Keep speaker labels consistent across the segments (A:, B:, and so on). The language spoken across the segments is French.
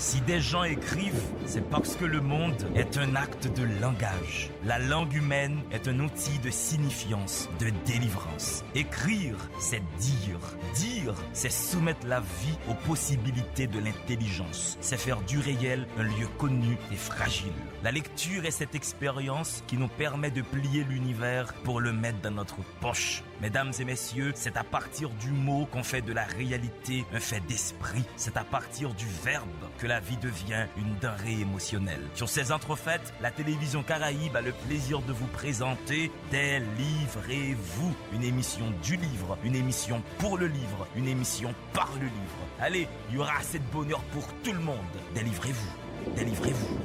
A: Si des gens écrivent, c'est parce que le monde est un acte de langage. La langue humaine est un outil de signifiance, de délivrance. Écrire, c'est dire. Dire, c'est soumettre la vie aux possibilités de l'intelligence. C'est faire du réel un lieu connu et fragile. La lecture est cette expérience qui nous permet de plier l'univers pour le mettre dans notre poche. Mesdames et messieurs, c'est à partir du mot qu'on fait de la réalité un fait d'esprit. C'est à partir du verbe que la vie devient une denrée émotionnelle. Sur ces entrefaites, la télévision Caraïbe a le plaisir de vous présenter Délivrez-vous, une émission du livre, une émission pour le livre, une émission par le livre. Allez, il y aura assez de bonheur pour tout le monde. Délivrez-vous, délivrez-vous.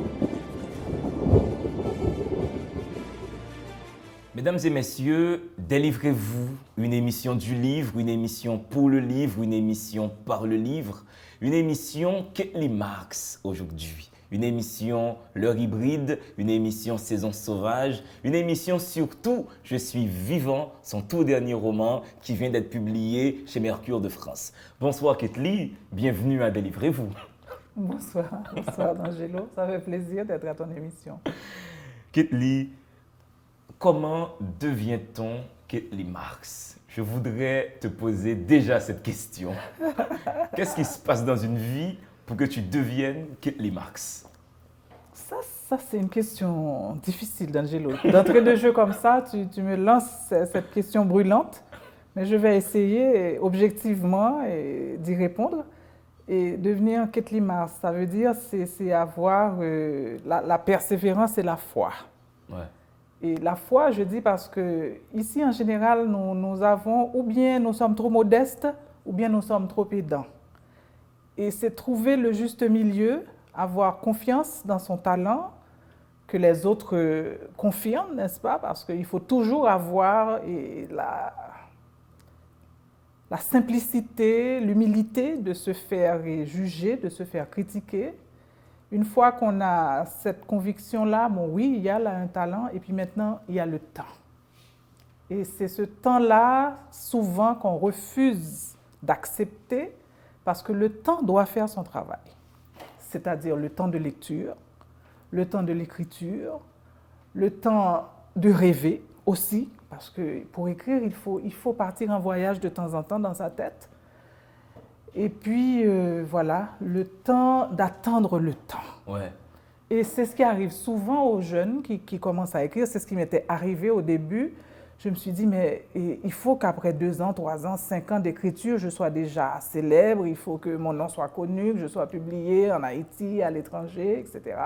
A: Mesdames et messieurs, Délivrez-vous, une émission du livre, une émission pour le livre, une émission par le livre, une émission Kathleen Marks aujourd'hui, une émission L'heure hybride, une émission Saison sauvage, une émission surtout Je suis vivant, son tout dernier roman qui vient d'être publié chez Mercure de France. Bonsoir Kathleen, bienvenue à Délivrez-vous.
B: Bonsoir, bonsoir D'Angelo, ça fait plaisir d'être à ton émission.
A: Kathleen, comment devient-on Kathleen Marks? Je voudrais te poser déjà cette question. Qu'est-ce qui se passe dans une vie pour que tu deviennes Kathleen Marks?
B: Ça c'est une question difficile, D'Angelo. D'entrée de jeu comme ça, tu me lances cette question brûlante, mais je vais essayer objectivement d'y répondre. Et devenir Kathleen Marks, ça veut dire c'est avoir la persévérance et la foi.
A: Ouais.
B: Et la foi, je dis parce que ici, en général, nous avons, ou bien nous sommes trop modestes, ou bien nous sommes trop pédants. Et c'est trouver le juste milieu, avoir confiance dans son talent, que les autres confirment, n'est-ce pas? Parce qu'il faut toujours avoir la simplicité, l'humilité de se faire juger, de se faire critiquer. Une fois qu'on a cette conviction-là, bon oui, il y a là un talent, et puis maintenant, il y a le temps. Et c'est ce temps-là, souvent, qu'on refuse d'accepter, parce que le temps doit faire son travail. C'est-à-dire le temps de lecture, le temps de l'écriture, le temps de rêver aussi, parce que pour écrire, il faut partir en voyage de temps en temps dans sa tête. Et puis, voilà, le temps d'attendre le temps.
A: Ouais.
B: Et c'est ce qui arrive souvent aux jeunes qui commencent à écrire. C'est ce qui m'était arrivé au début. Je me suis dit, mais il faut qu'après 2 ans, 3 ans, 5 ans d'écriture, je sois déjà célèbre. Il faut que mon nom soit connu, que je sois publié en Haïti, à l'étranger, etc.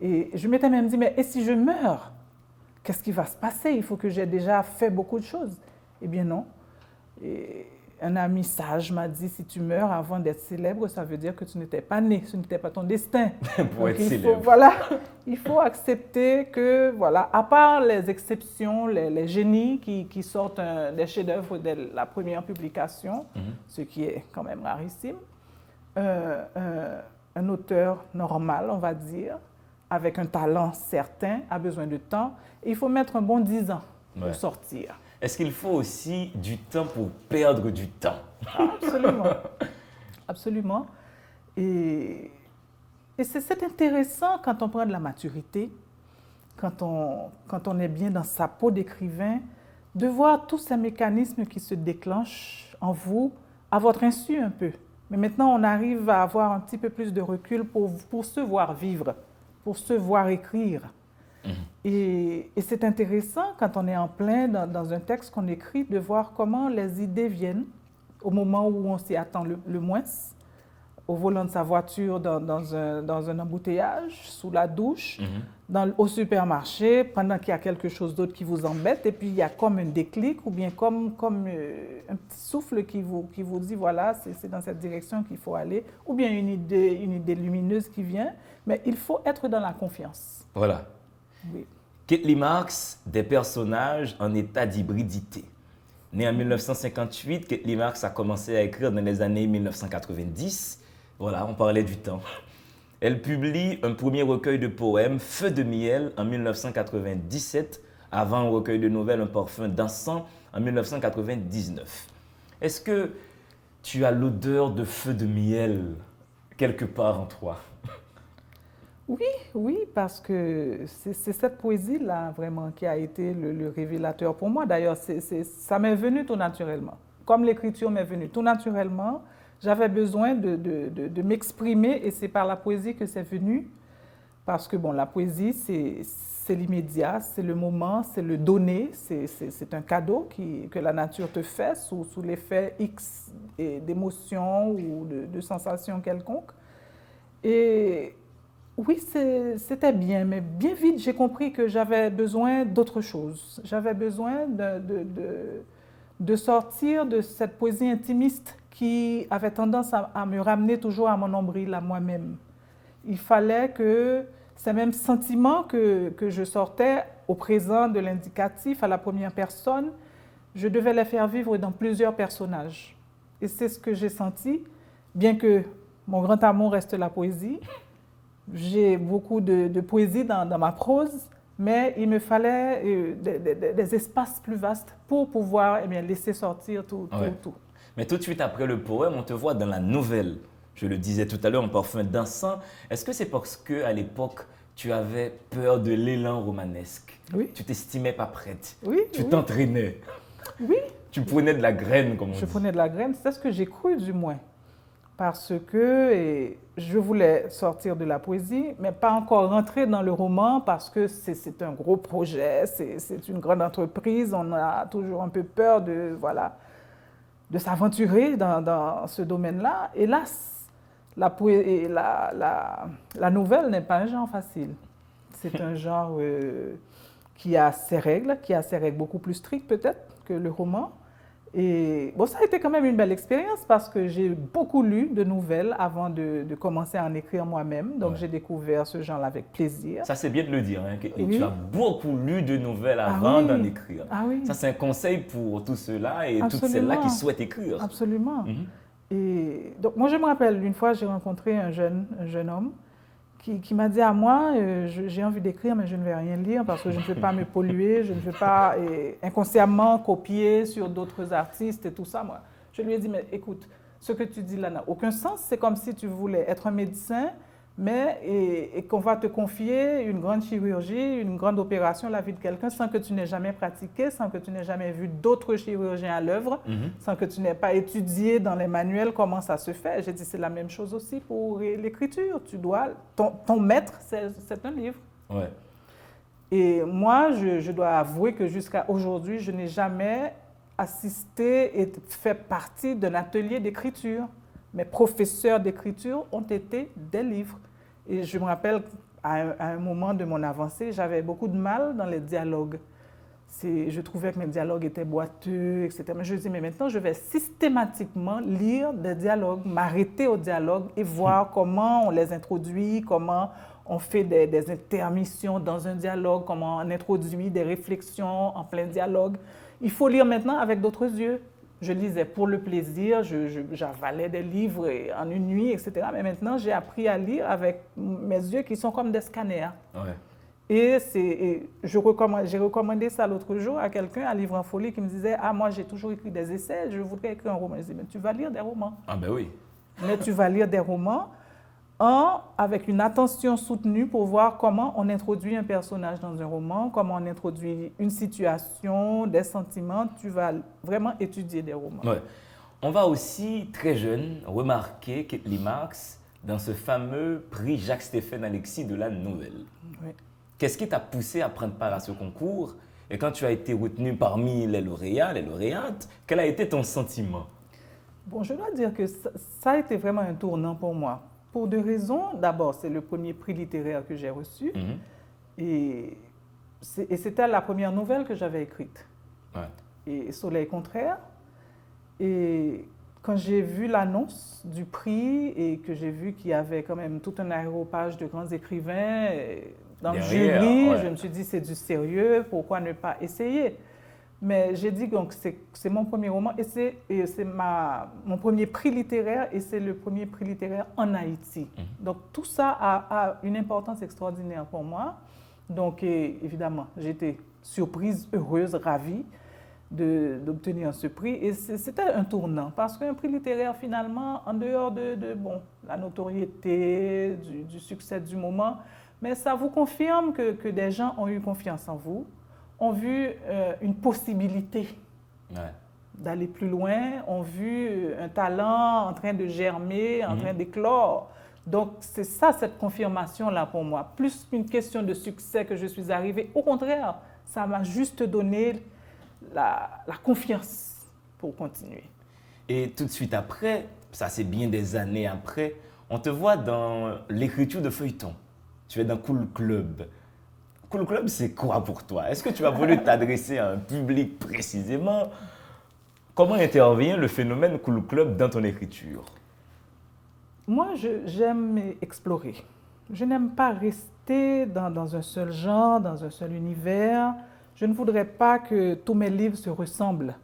B: Et je m'étais même dit, mais et si je meurs? Qu'est-ce qui va se passer? Il faut que j'ai déjà fait beaucoup de choses. Eh bien non. Et un ami sage m'a dit, si tu meurs avant d'être célèbre, ça veut dire que tu n'étais pas né, ce n'était pas ton destin.
A: Pour être célèbre.
B: Il faut accepter que, voilà, à part les exceptions, les génies qui sortent des chefs-d'œuvre dès la première publication, ce qui est quand même rarissime, un auteur normal, on va dire, avec un talent certain, a besoin de temps. Et il faut mettre un bon 10 ans pour sortir.
A: Est-ce qu'il faut aussi du temps pour perdre du temps?
B: Absolument. Absolument. Et c'est intéressant quand on prend de la maturité, quand on est bien dans sa peau d'écrivain, de voir tous ces mécanismes qui se déclenchent en vous, à votre insu un peu. Mais maintenant, on arrive à avoir un petit peu plus de recul pour se voir vivre, pour se voir écrire. Et c'est intéressant quand on est en plein dans un texte qu'on écrit de voir comment les idées viennent au moment où on s'y attend le moins, au volant de sa voiture dans un embouteillage, sous la douche, au supermarché, pendant qu'il y a quelque chose d'autre qui vous embête, et puis il y a comme un déclic ou bien comme un petit souffle qui vous dit voilà, c'est dans cette direction qu'il faut aller, ou bien une idée lumineuse qui vient, mais il faut être dans la confiance.
A: Voilà.
B: Oui.
A: Kathleen Marks, des personnages en état d'hybridité. Née en 1958, Kathleen Marks a commencé à écrire dans les années 1990. Voilà, on parlait du temps. Elle publie un premier recueil de poèmes, Feu de miel, en 1997, avant un recueil de nouvelles, Un parfum d'encens, en 1999. Est-ce que tu as l'odeur de feu de miel,
C: quelque part en toi.
B: Oui, parce que c'est cette poésie-là vraiment qui a été le révélateur pour moi. D'ailleurs, ça m'est venu tout naturellement. Comme l'écriture m'est venue tout naturellement, j'avais besoin de m'exprimer et c'est par la poésie que c'est venu. Parce que bon, la poésie, c'est l'immédiat, c'est le moment, c'est le donné, c'est un cadeau que la nature te fait sous l'effet X d'émotions ou de sensations quelconques. Et oui, c'était bien, mais bien vite, j'ai compris que j'avais besoin d'autre chose. J'avais besoin de sortir de cette poésie intimiste qui avait tendance à me ramener toujours à mon nombril, à moi-même. Il fallait que ces mêmes sentiments que je sortais au présent de l'indicatif, à la première personne, je devais les faire vivre dans plusieurs personnages. Et c'est ce que j'ai senti, bien que mon grand amour reste la poésie. J'ai beaucoup de poésie dans ma prose, mais il me fallait des espaces plus vastes pour pouvoir laisser sortir tout.
C: Mais tout de suite après le poème, on te voit dans la nouvelle. Je le disais tout à l'heure, en parfum dansant. Est-ce que c'est parce qu'à l'époque, tu avais peur de l'élan romanesque?
B: Oui.
C: Tu t'estimais pas prête?
B: Oui.
C: Tu t'entraînais?
B: Oui.
C: Tu prenais de la graine, comme on dit.
B: Je prenais de la graine, c'est ce que j'ai cru du moins. Parce que je voulais sortir de la poésie, mais pas encore rentrer dans le roman parce que c'est un gros projet, c'est une grande entreprise, on a toujours un peu peur de s'aventurer dans ce domaine-là. Hélas, la nouvelle n'est pas un genre facile. C'est un genre qui a ses règles beaucoup plus strictes peut-être que le roman. Et bon, ça a été quand même une belle expérience parce que j'ai beaucoup lu de nouvelles avant de commencer à en écrire moi-même. Donc, j'ai découvert ce genre-là avec plaisir.
C: Ça, c'est bien de le dire. Hein, et
B: oui.
C: Tu as beaucoup lu de nouvelles avant d'en écrire.
B: Ah oui.
C: Ça, c'est un conseil pour tous ceux-là et
B: Absolument.
C: toutes celles-là qui souhaitent écrire.
B: Absolument. Et donc, moi, je me rappelle, une fois, j'ai rencontré un jeune homme qui m'a dit à moi, j'ai envie d'écrire, mais je ne vais rien lire parce que je ne veux pas me polluer, je ne veux pas inconsciemment copier sur d'autres artistes et tout ça. Moi, je lui ai dit, mais écoute, ce que tu dis là n'a aucun sens. C'est comme si tu voulais être un médecin, mais qu'on va te confier une grande chirurgie, une grande opération, la vie de quelqu'un, sans que tu n'aies jamais pratiqué, sans que tu n'aies jamais vu d'autres chirurgiens à l'œuvre, sans que tu n'aies pas étudié dans les manuels comment ça se fait. J'ai dit, c'est la même chose aussi pour l'écriture. Tu dois, ton maître, c'est un livre.
C: Ouais.
B: Et moi, je dois avouer que jusqu'à aujourd'hui, je n'ai jamais assisté et fait partie d'un atelier d'écriture. Mes professeurs d'écriture ont été des livres. Et je me rappelle, à un moment de mon avancée, j'avais beaucoup de mal dans les dialogues. Je trouvais que mes dialogues étaient boiteux, etc. Mais je me dis, mais maintenant, je vais systématiquement lire des dialogues, m'arrêter aux dialogues et voir comment on les introduit, comment on fait des intermissions dans un dialogue, comment on introduit des réflexions en plein dialogue. Il faut lire maintenant avec d'autres yeux. Je lisais pour le plaisir, j'avalais des livres en une nuit, etc. Mais maintenant, j'ai appris à lire avec mes yeux qui sont comme des scanners.
C: Ouais.
B: Et j'ai recommandé ça l'autre jour à quelqu'un, à Livre en Folie, qui me disait « Ah, moi, j'ai toujours écrit des essais, je voudrais écrire un roman. » Je dis « Mais tu vas lire des romans. »
C: Ah ben oui.
B: Mais tu vas lire des romans avec une attention soutenue pour voir comment on introduit un personnage dans un roman, comment on introduit une situation, des sentiments. Tu vas vraiment étudier des romans.
C: Ouais. On va aussi, très jeune, remarquer Kathleen Marx dans ce fameux prix Jacques-Stéphane Alexis de la nouvelle.
B: Oui.
C: Qu'est-ce qui t'a poussé à prendre part à ce concours? Et quand tu as été retenu parmi les lauréats, les lauréates, quel a été ton sentiment?
B: Bon, je dois dire que ça a été vraiment un tournant pour moi. Pour deux raisons. D'abord, c'est le premier prix littéraire que j'ai reçu. Et c'était la première nouvelle que j'avais écrite.
C: Ouais.
B: Et Soleil contraire. Et quand j'ai vu l'annonce du prix et que j'ai vu qu'il y avait quand même tout un aréopage de grands écrivains dans le jury, je me suis dit, c'est du sérieux, pourquoi ne pas essayer? Mais j'ai dit donc c'est mon premier roman et c'est mon premier prix littéraire et c'est le premier prix littéraire en Haïti. Donc tout ça a une importance extraordinaire pour moi. Donc évidemment, j'étais surprise, heureuse, ravie. d'obtenir ce prix. Et c'était un tournant, parce qu'un prix littéraire, finalement, en dehors de la notoriété, du succès du moment, mais ça vous confirme que des gens ont eu confiance en vous, ont vu une possibilité d'aller plus loin, ont vu un talent en train de germer, en train d'éclore. Donc, c'est ça, cette confirmation-là pour moi. Plus qu'une question de succès que je suis arrivée, au contraire, ça m'a juste donné la confiance pour continuer.
C: Et tout de suite après, ça c'est bien des années après, on te voit dans l'écriture de feuilletons. Tu es dans Cool Club. Cool Club, c'est quoi pour toi? Est-ce que tu as voulu t'adresser à un public précisément? Comment intervient le phénomène Cool Club dans ton écriture?
B: Moi, j'aime explorer. Je n'aime pas rester dans un seul genre, dans un seul univers. Je ne voudrais pas que tous mes livres se ressemblent.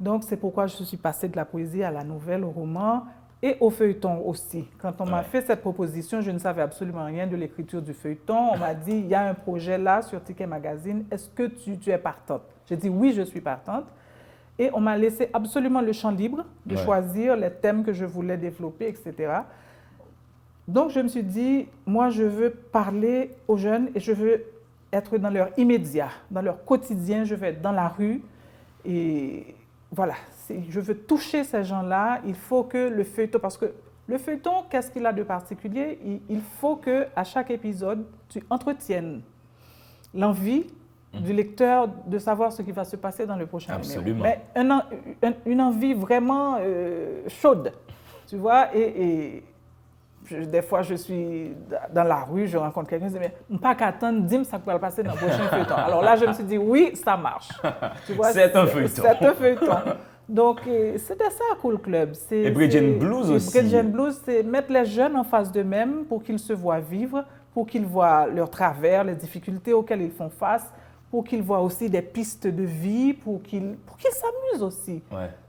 B: Donc, c'est pourquoi je suis passée de la poésie à la nouvelle, au roman et au feuilleton aussi. Quand on m'a fait cette proposition, je ne savais absolument rien de l'écriture du feuilleton. On m'a dit, il y a un projet là sur Ticket Magazine, est-ce que tu es partante? J'ai dit, oui, je suis partante. Et on m'a laissé absolument le champ libre de choisir les thèmes que je voulais développer, etc. Donc, je me suis dit, moi, je veux parler aux jeunes et je veux être dans leur immédiat, dans leur quotidien. Je veux être dans la rue et voilà, je veux toucher ces gens-là. Il faut que le feuilleton, parce que le feuilleton, qu'est-ce qu'il a de particulier? Il faut qu'à chaque épisode, tu entretiennes l'envie du lecteur de savoir ce qui va se passer dans le prochain numéro. Mais une envie vraiment chaude, tu vois. Et des fois, je suis dans la rue, je rencontre quelqu'un, je dis, mais on pas qu'attendre, dis-moi ça va passer dans le prochain feuilleton. Alors là, je me suis dit, oui, ça marche. Tu vois,
C: c'est un feuilleton.
B: C'est un feuilleton. Donc, c'était ça, Cool Club.
C: Et Bridge and Blues aussi.
B: Bridge and Blues, c'est mettre les jeunes en face d'eux-mêmes pour qu'ils se voient vivre, pour qu'ils voient leurs travers, les difficultés auxquelles ils font face, pour qu'ils voient aussi des pistes de vie, pour qu'ils s'amusent aussi.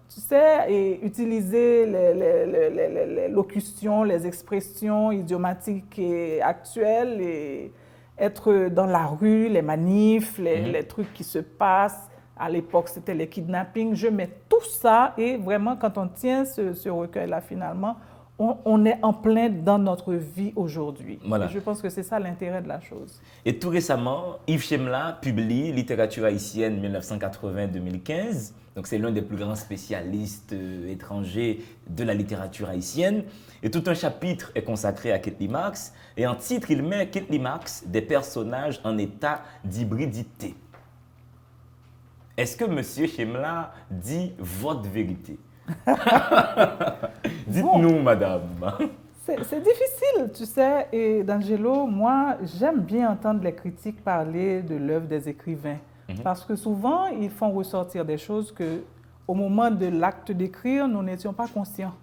B: Tu sais, et utiliser les locutions, les expressions idiomatiques et actuelles, et être dans la rue, les manifs, les trucs qui se passent. À l'époque, c'était les kidnappings. Je mets tout ça et vraiment, quand on tient ce recueil-là, finalement, on est en plein dans notre vie aujourd'hui.
C: Voilà.
B: Et je pense que c'est ça l'intérêt de la chose.
C: Et tout récemment, Yves Chemla publie Littérature haïtienne 1980-2015. Donc c'est l'un des plus grands spécialistes étrangers de la littérature haïtienne. Et tout un chapitre est consacré à Ketli Marx. Et en titre, il met Ketli Marx, des personnages en état d'hybridité. Est-ce que M. Chemla dit votre vérité? Dites-nous, madame.
B: C'est difficile, tu sais. Et D'Angelo, moi, j'aime bien entendre les critiques parler de l'œuvre des écrivains. Parce que souvent, ils font ressortir des choses qu'au moment de l'acte d'écrire, nous n'étions pas conscients.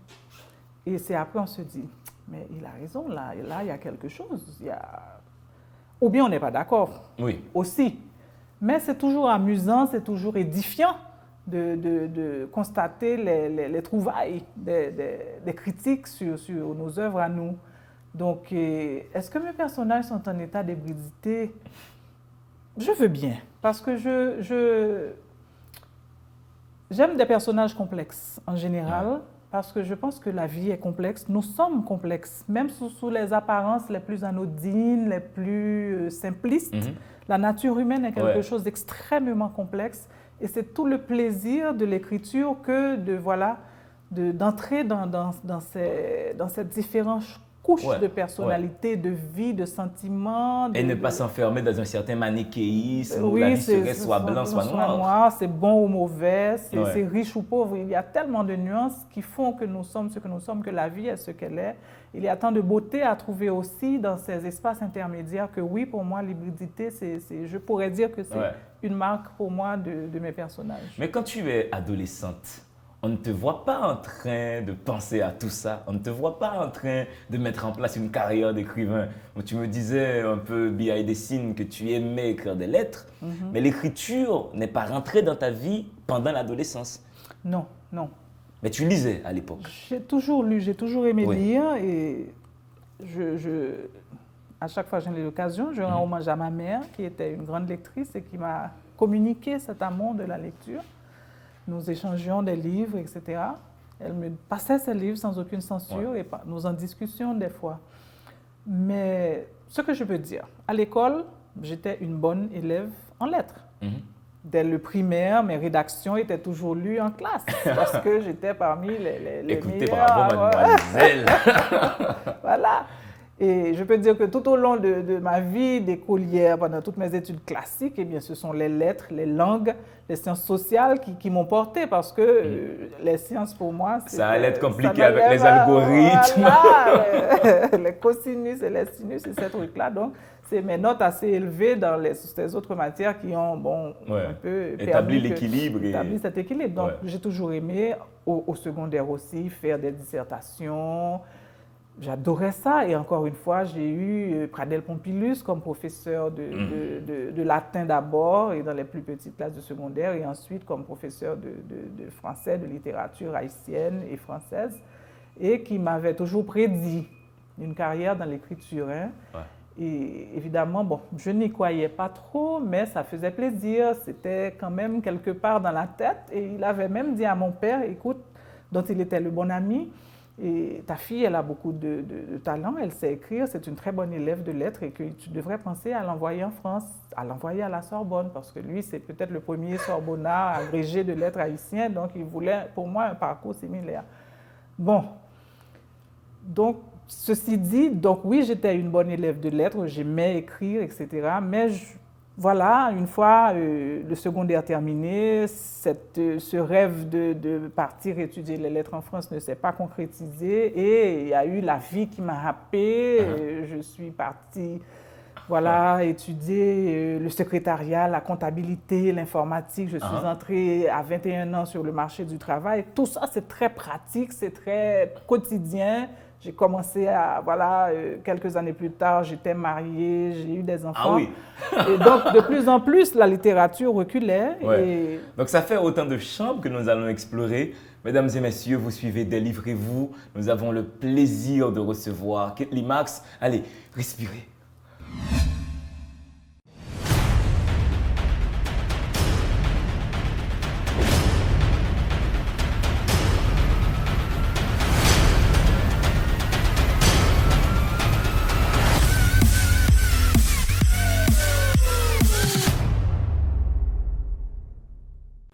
B: Et c'est après, on se dit, mais il a raison, là, il y a quelque chose. Ou bien on n'est pas d'accord.
C: Oui.
B: Aussi. Mais c'est toujours amusant, c'est toujours édifiant de constater les trouvailles des critiques sur nos œuvres à nous. Donc, est-ce que mes personnages sont en état d'hybridité? Je veux bien, parce que j'aime des personnages complexes en général, parce que je pense que la vie est complexe. Nous sommes complexes, même sous les apparences les plus anodines, les plus simplistes. La nature humaine est quelque chose d'extrêmement complexe. Et c'est tout le plaisir de l'écriture que d'entrer dans ces différentes couches de personnalité, de vie, de sentiments.
C: Et ne pas s'enfermer dans un certain manichéisme où la vie serait soit blanc, soit noir.
B: C'est bon ou mauvais, c'est riche ou pauvre. Il y a tellement de nuances qui font que nous sommes ce que nous sommes, que la vie est ce qu'elle est. Il y a tant de beauté à trouver aussi dans ces espaces intermédiaires que oui, pour moi, l'hybridité, je pourrais dire que c'est une marque pour moi de mes personnages.
C: Mais quand tu es adolescente, on ne te voit pas en train de penser à tout ça. On ne te voit pas en train de mettre en place une carrière d'écrivain. Tu me disais un peu behind the scenes que tu aimais écrire des lettres, mais l'écriture n'est pas rentrée dans ta vie pendant l'adolescence.
B: Non, non.
C: Mais tu lisais à l'époque.
B: J'ai toujours lu, j'ai toujours aimé lire et à chaque fois que j'ai l'occasion, je rends hommage à ma mère qui était une grande lectrice et qui m'a communiqué cet amour de la lecture. Nous échangions des livres, etc. Elle me passait ses livres sans aucune censure et nous en discutions des fois. Mais ce que je peux dire, à l'école, j'étais une bonne élève en lettres. Dès le primaire, mes rédactions étaient toujours lues en classe parce que j'étais parmi les
C: Écoutez,
B: meilleurs.
C: bravo, mademoiselle.
B: Voilà. Et je peux dire que tout au long de ma vie d'écolière, pendant toutes mes études classiques, eh bien, ce sont les lettres, les langues, les sciences sociales qui m'ont porté parce que les sciences, pour moi,
C: ça allait être compliqué avec les algorithmes.
B: Voilà, les cosinus et les sinus et ces trucs-là. Donc, c'est mes notes assez élevées dans ces autres matières qui ont un peu
C: établi l'équilibre.
B: Établi cet équilibre. Donc, j'ai toujours aimé, au secondaire aussi, faire des dissertations. J'adorais ça et encore une fois, j'ai eu Pradel Pompilus comme professeur de latin d'abord et dans les plus petites classes de secondaire et ensuite comme professeur de français, de littérature haïtienne et française et qui m'avait toujours prédit une carrière dans l'écriture. Et évidemment, je n'y croyais pas trop, mais ça faisait plaisir, c'était quand même quelque part dans la tête et il avait même dit à mon père, écoute, dont il était le bon ami, et ta fille, elle a beaucoup de talent, elle sait écrire, c'est une très bonne élève de lettres et que tu devrais penser à l'envoyer en France, à l'envoyer à la Sorbonne, parce que lui, c'est peut-être le premier sorbonnard agrégé de lettres haïtien, donc il voulait, pour moi, un parcours similaire. Bon, donc, ceci dit, donc oui, j'étais une bonne élève de lettres, j'aimais écrire, etc., mais voilà, une fois le secondaire terminé, ce rêve de partir étudier les lettres en France ne s'est pas concrétisé et il y a eu la vie qui m'a happée. Je suis partie étudier le secrétariat, la comptabilité, l'informatique. Je suis entrée à 21 ans sur le marché du travail. Tout ça, c'est très pratique, c'est très quotidien. J'ai commencé quelques années plus tard, j'étais mariée, j'ai eu des enfants.
C: Ah oui.
B: Et donc, de plus en plus, la littérature reculait.
C: Ouais.
B: Et...
C: Donc, ça fait autant de chambres que nous allons explorer. Mesdames et messieurs, vous suivez Délivrez-vous. Nous avons le plaisir de recevoir Ketly Marx. Allez, respirez.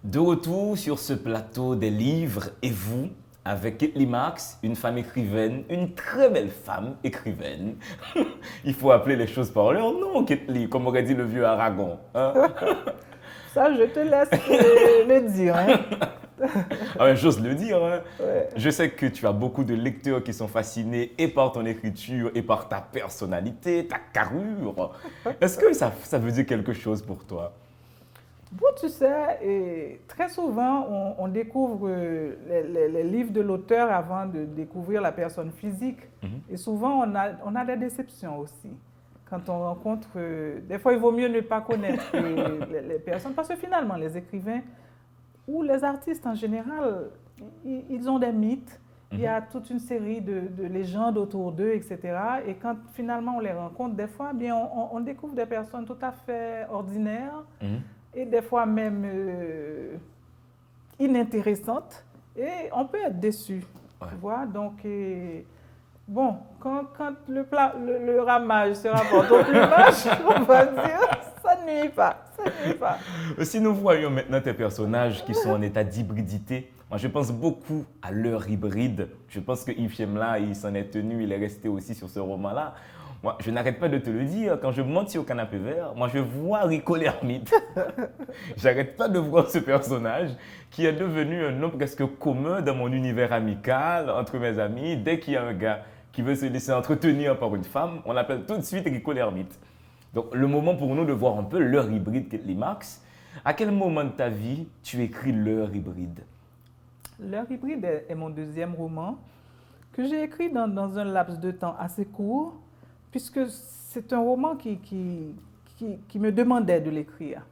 C: De retour sur ce plateau des livres et vous, avec Ketly Marx, une femme écrivaine, une très belle femme écrivaine. Il faut appeler les choses par leur nom, Ketly, comme aurait dit le vieux Aragon. Hein?
B: Ça, je te laisse le dire.
C: J'ose le dire. Hein?
B: Ouais.
C: Je sais que tu as beaucoup de lecteurs qui sont fascinés et par ton écriture et par ta personnalité, ta carrure. Est-ce que ça veut dire quelque chose pour toi?
B: Bon, tu sais, et très souvent, on découvre les livres de l'auteur avant de découvrir la personne physique. Et souvent, on a des déceptions aussi. Quand on rencontre... des fois, il vaut mieux ne pas connaître les personnes, parce que finalement, les écrivains ou les artistes en général, ils ont des mythes. Il y a toute une série de légendes autour d'eux, etc. Et quand finalement, on les rencontre, des fois, bien, on découvre des personnes tout à fait ordinaires. Et des fois même inintéressantes, et on peut être déçu, tu vois. Donc, bon, quand le ramage se rapporte au plumage, on va dire, ça ne nuit pas,
C: Si nous voyons maintenant tes personnages qui sont en état d'hybridité, moi je pense beaucoup à leur hybride. Je pense que Yves Chemla, il s'en est tenu, il est resté aussi sur ce roman-là. Moi, je n'arrête pas de te le dire, quand je monte sur Canapé Vert, moi je vois Rico l'ermite. J'arrête pas de voir ce personnage qui est devenu un nom presque commun dans mon univers amical, entre mes amis. Dès qu'il y a un gars qui veut se laisser entretenir par une femme, on l'appelle tout de suite Rico l'ermite. Donc le moment pour nous de voir un peu leur hybride Ketly Marx. À quel moment de ta vie tu écris leur hybride?
B: Leur hybride est mon deuxième roman que j'ai écrit dans un laps de temps assez court, puisque c'est un roman qui me demandait de l'écrire.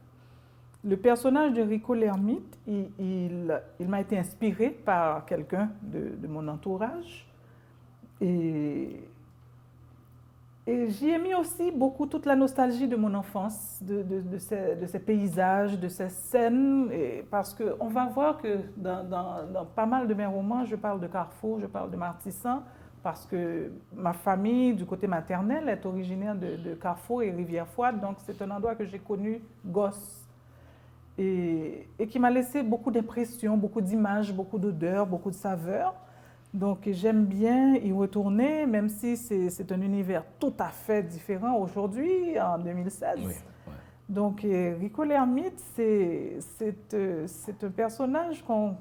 B: Le personnage de Rico l'ermite, il m'a été inspiré par quelqu'un de mon entourage. Et Et j'y ai mis aussi beaucoup toute la nostalgie de mon enfance, de ces paysages, de ces scènes, parce qu'on va voir que dans pas mal de mes romans, je parle de Carrefour, je parle de Martissan, parce que ma famille, du côté maternel, est originaire de Carrefour et Rivière-Froide, donc c'est un endroit que j'ai connu gosse et qui m'a laissé beaucoup d'impressions, beaucoup d'images, beaucoup d'odeurs, beaucoup de saveurs. Donc j'aime bien y retourner, même si c'est un univers tout à fait différent aujourd'hui, en 2016.
C: Oui, ouais.
B: Donc Rico Lhermitte, c'est un personnage qu'on...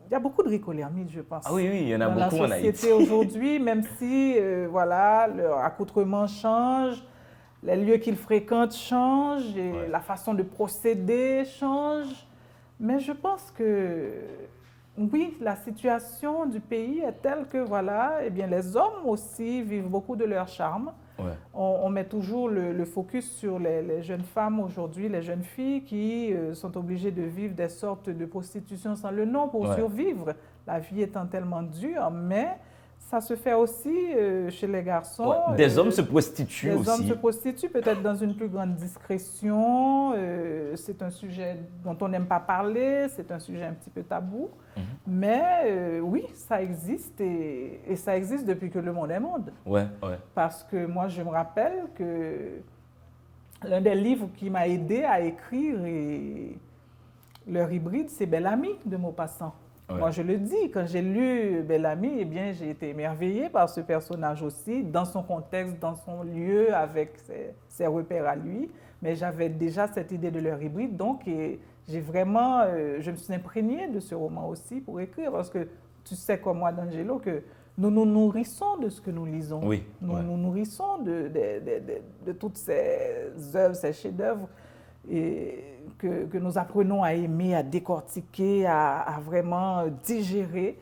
B: Il y a beaucoup de Rico Lhermitte, je pense.
C: Ah oui, il y en a
B: dans
C: beaucoup en
B: la
C: Haïti.
B: société aujourd'hui, même si voilà, leur accoutrement change, les lieux qu'ils fréquentent changent, et
C: Ouais.
B: la façon de procéder change. Mais je pense que oui, la situation du pays est telle que voilà, eh bien, les hommes aussi vivent beaucoup de leur charme.
C: Ouais.
B: On met toujours le focus sur les jeunes femmes aujourd'hui, les jeunes filles qui sont obligées de vivre des sortes de prostitution sans le nom pour
C: Ouais.
B: survivre. La vie étant tellement dure, mais ça se fait aussi chez les garçons.
C: Ouais. Des hommes se prostituent
B: Les
C: aussi.
B: hommes se prostituent peut-être dans une plus grande discrétion. C'est un sujet dont on n'aime pas parler, c'est un sujet un petit peu tabou. Mais oui, ça existe et ça existe depuis que le monde est monde.
C: Ouais, ouais.
B: Parce que moi, je me rappelle que l'un des livres qui m'a aidé à écrire leur hybride, c'est Bel Ami de Maupassant.
C: Ouais.
B: Moi, je le dis, quand j'ai lu Bel Ami, eh bien, j'ai été émerveillée par ce personnage aussi, dans son contexte, dans son lieu, avec ses repères à lui. Mais j'avais déjà cette idée de leur hybride, donc j'ai vraiment, je me suis imprégnée de ce roman aussi pour écrire, parce que tu sais comme moi, D'Angelo, que nous nous nourrissons de ce que nous lisons.
C: Oui,
B: Nous
C: ouais.
B: nous nourrissons de toutes ces œuvres, ces chefs-d'œuvre et que nous apprenons à aimer, à décortiquer, à vraiment digérer.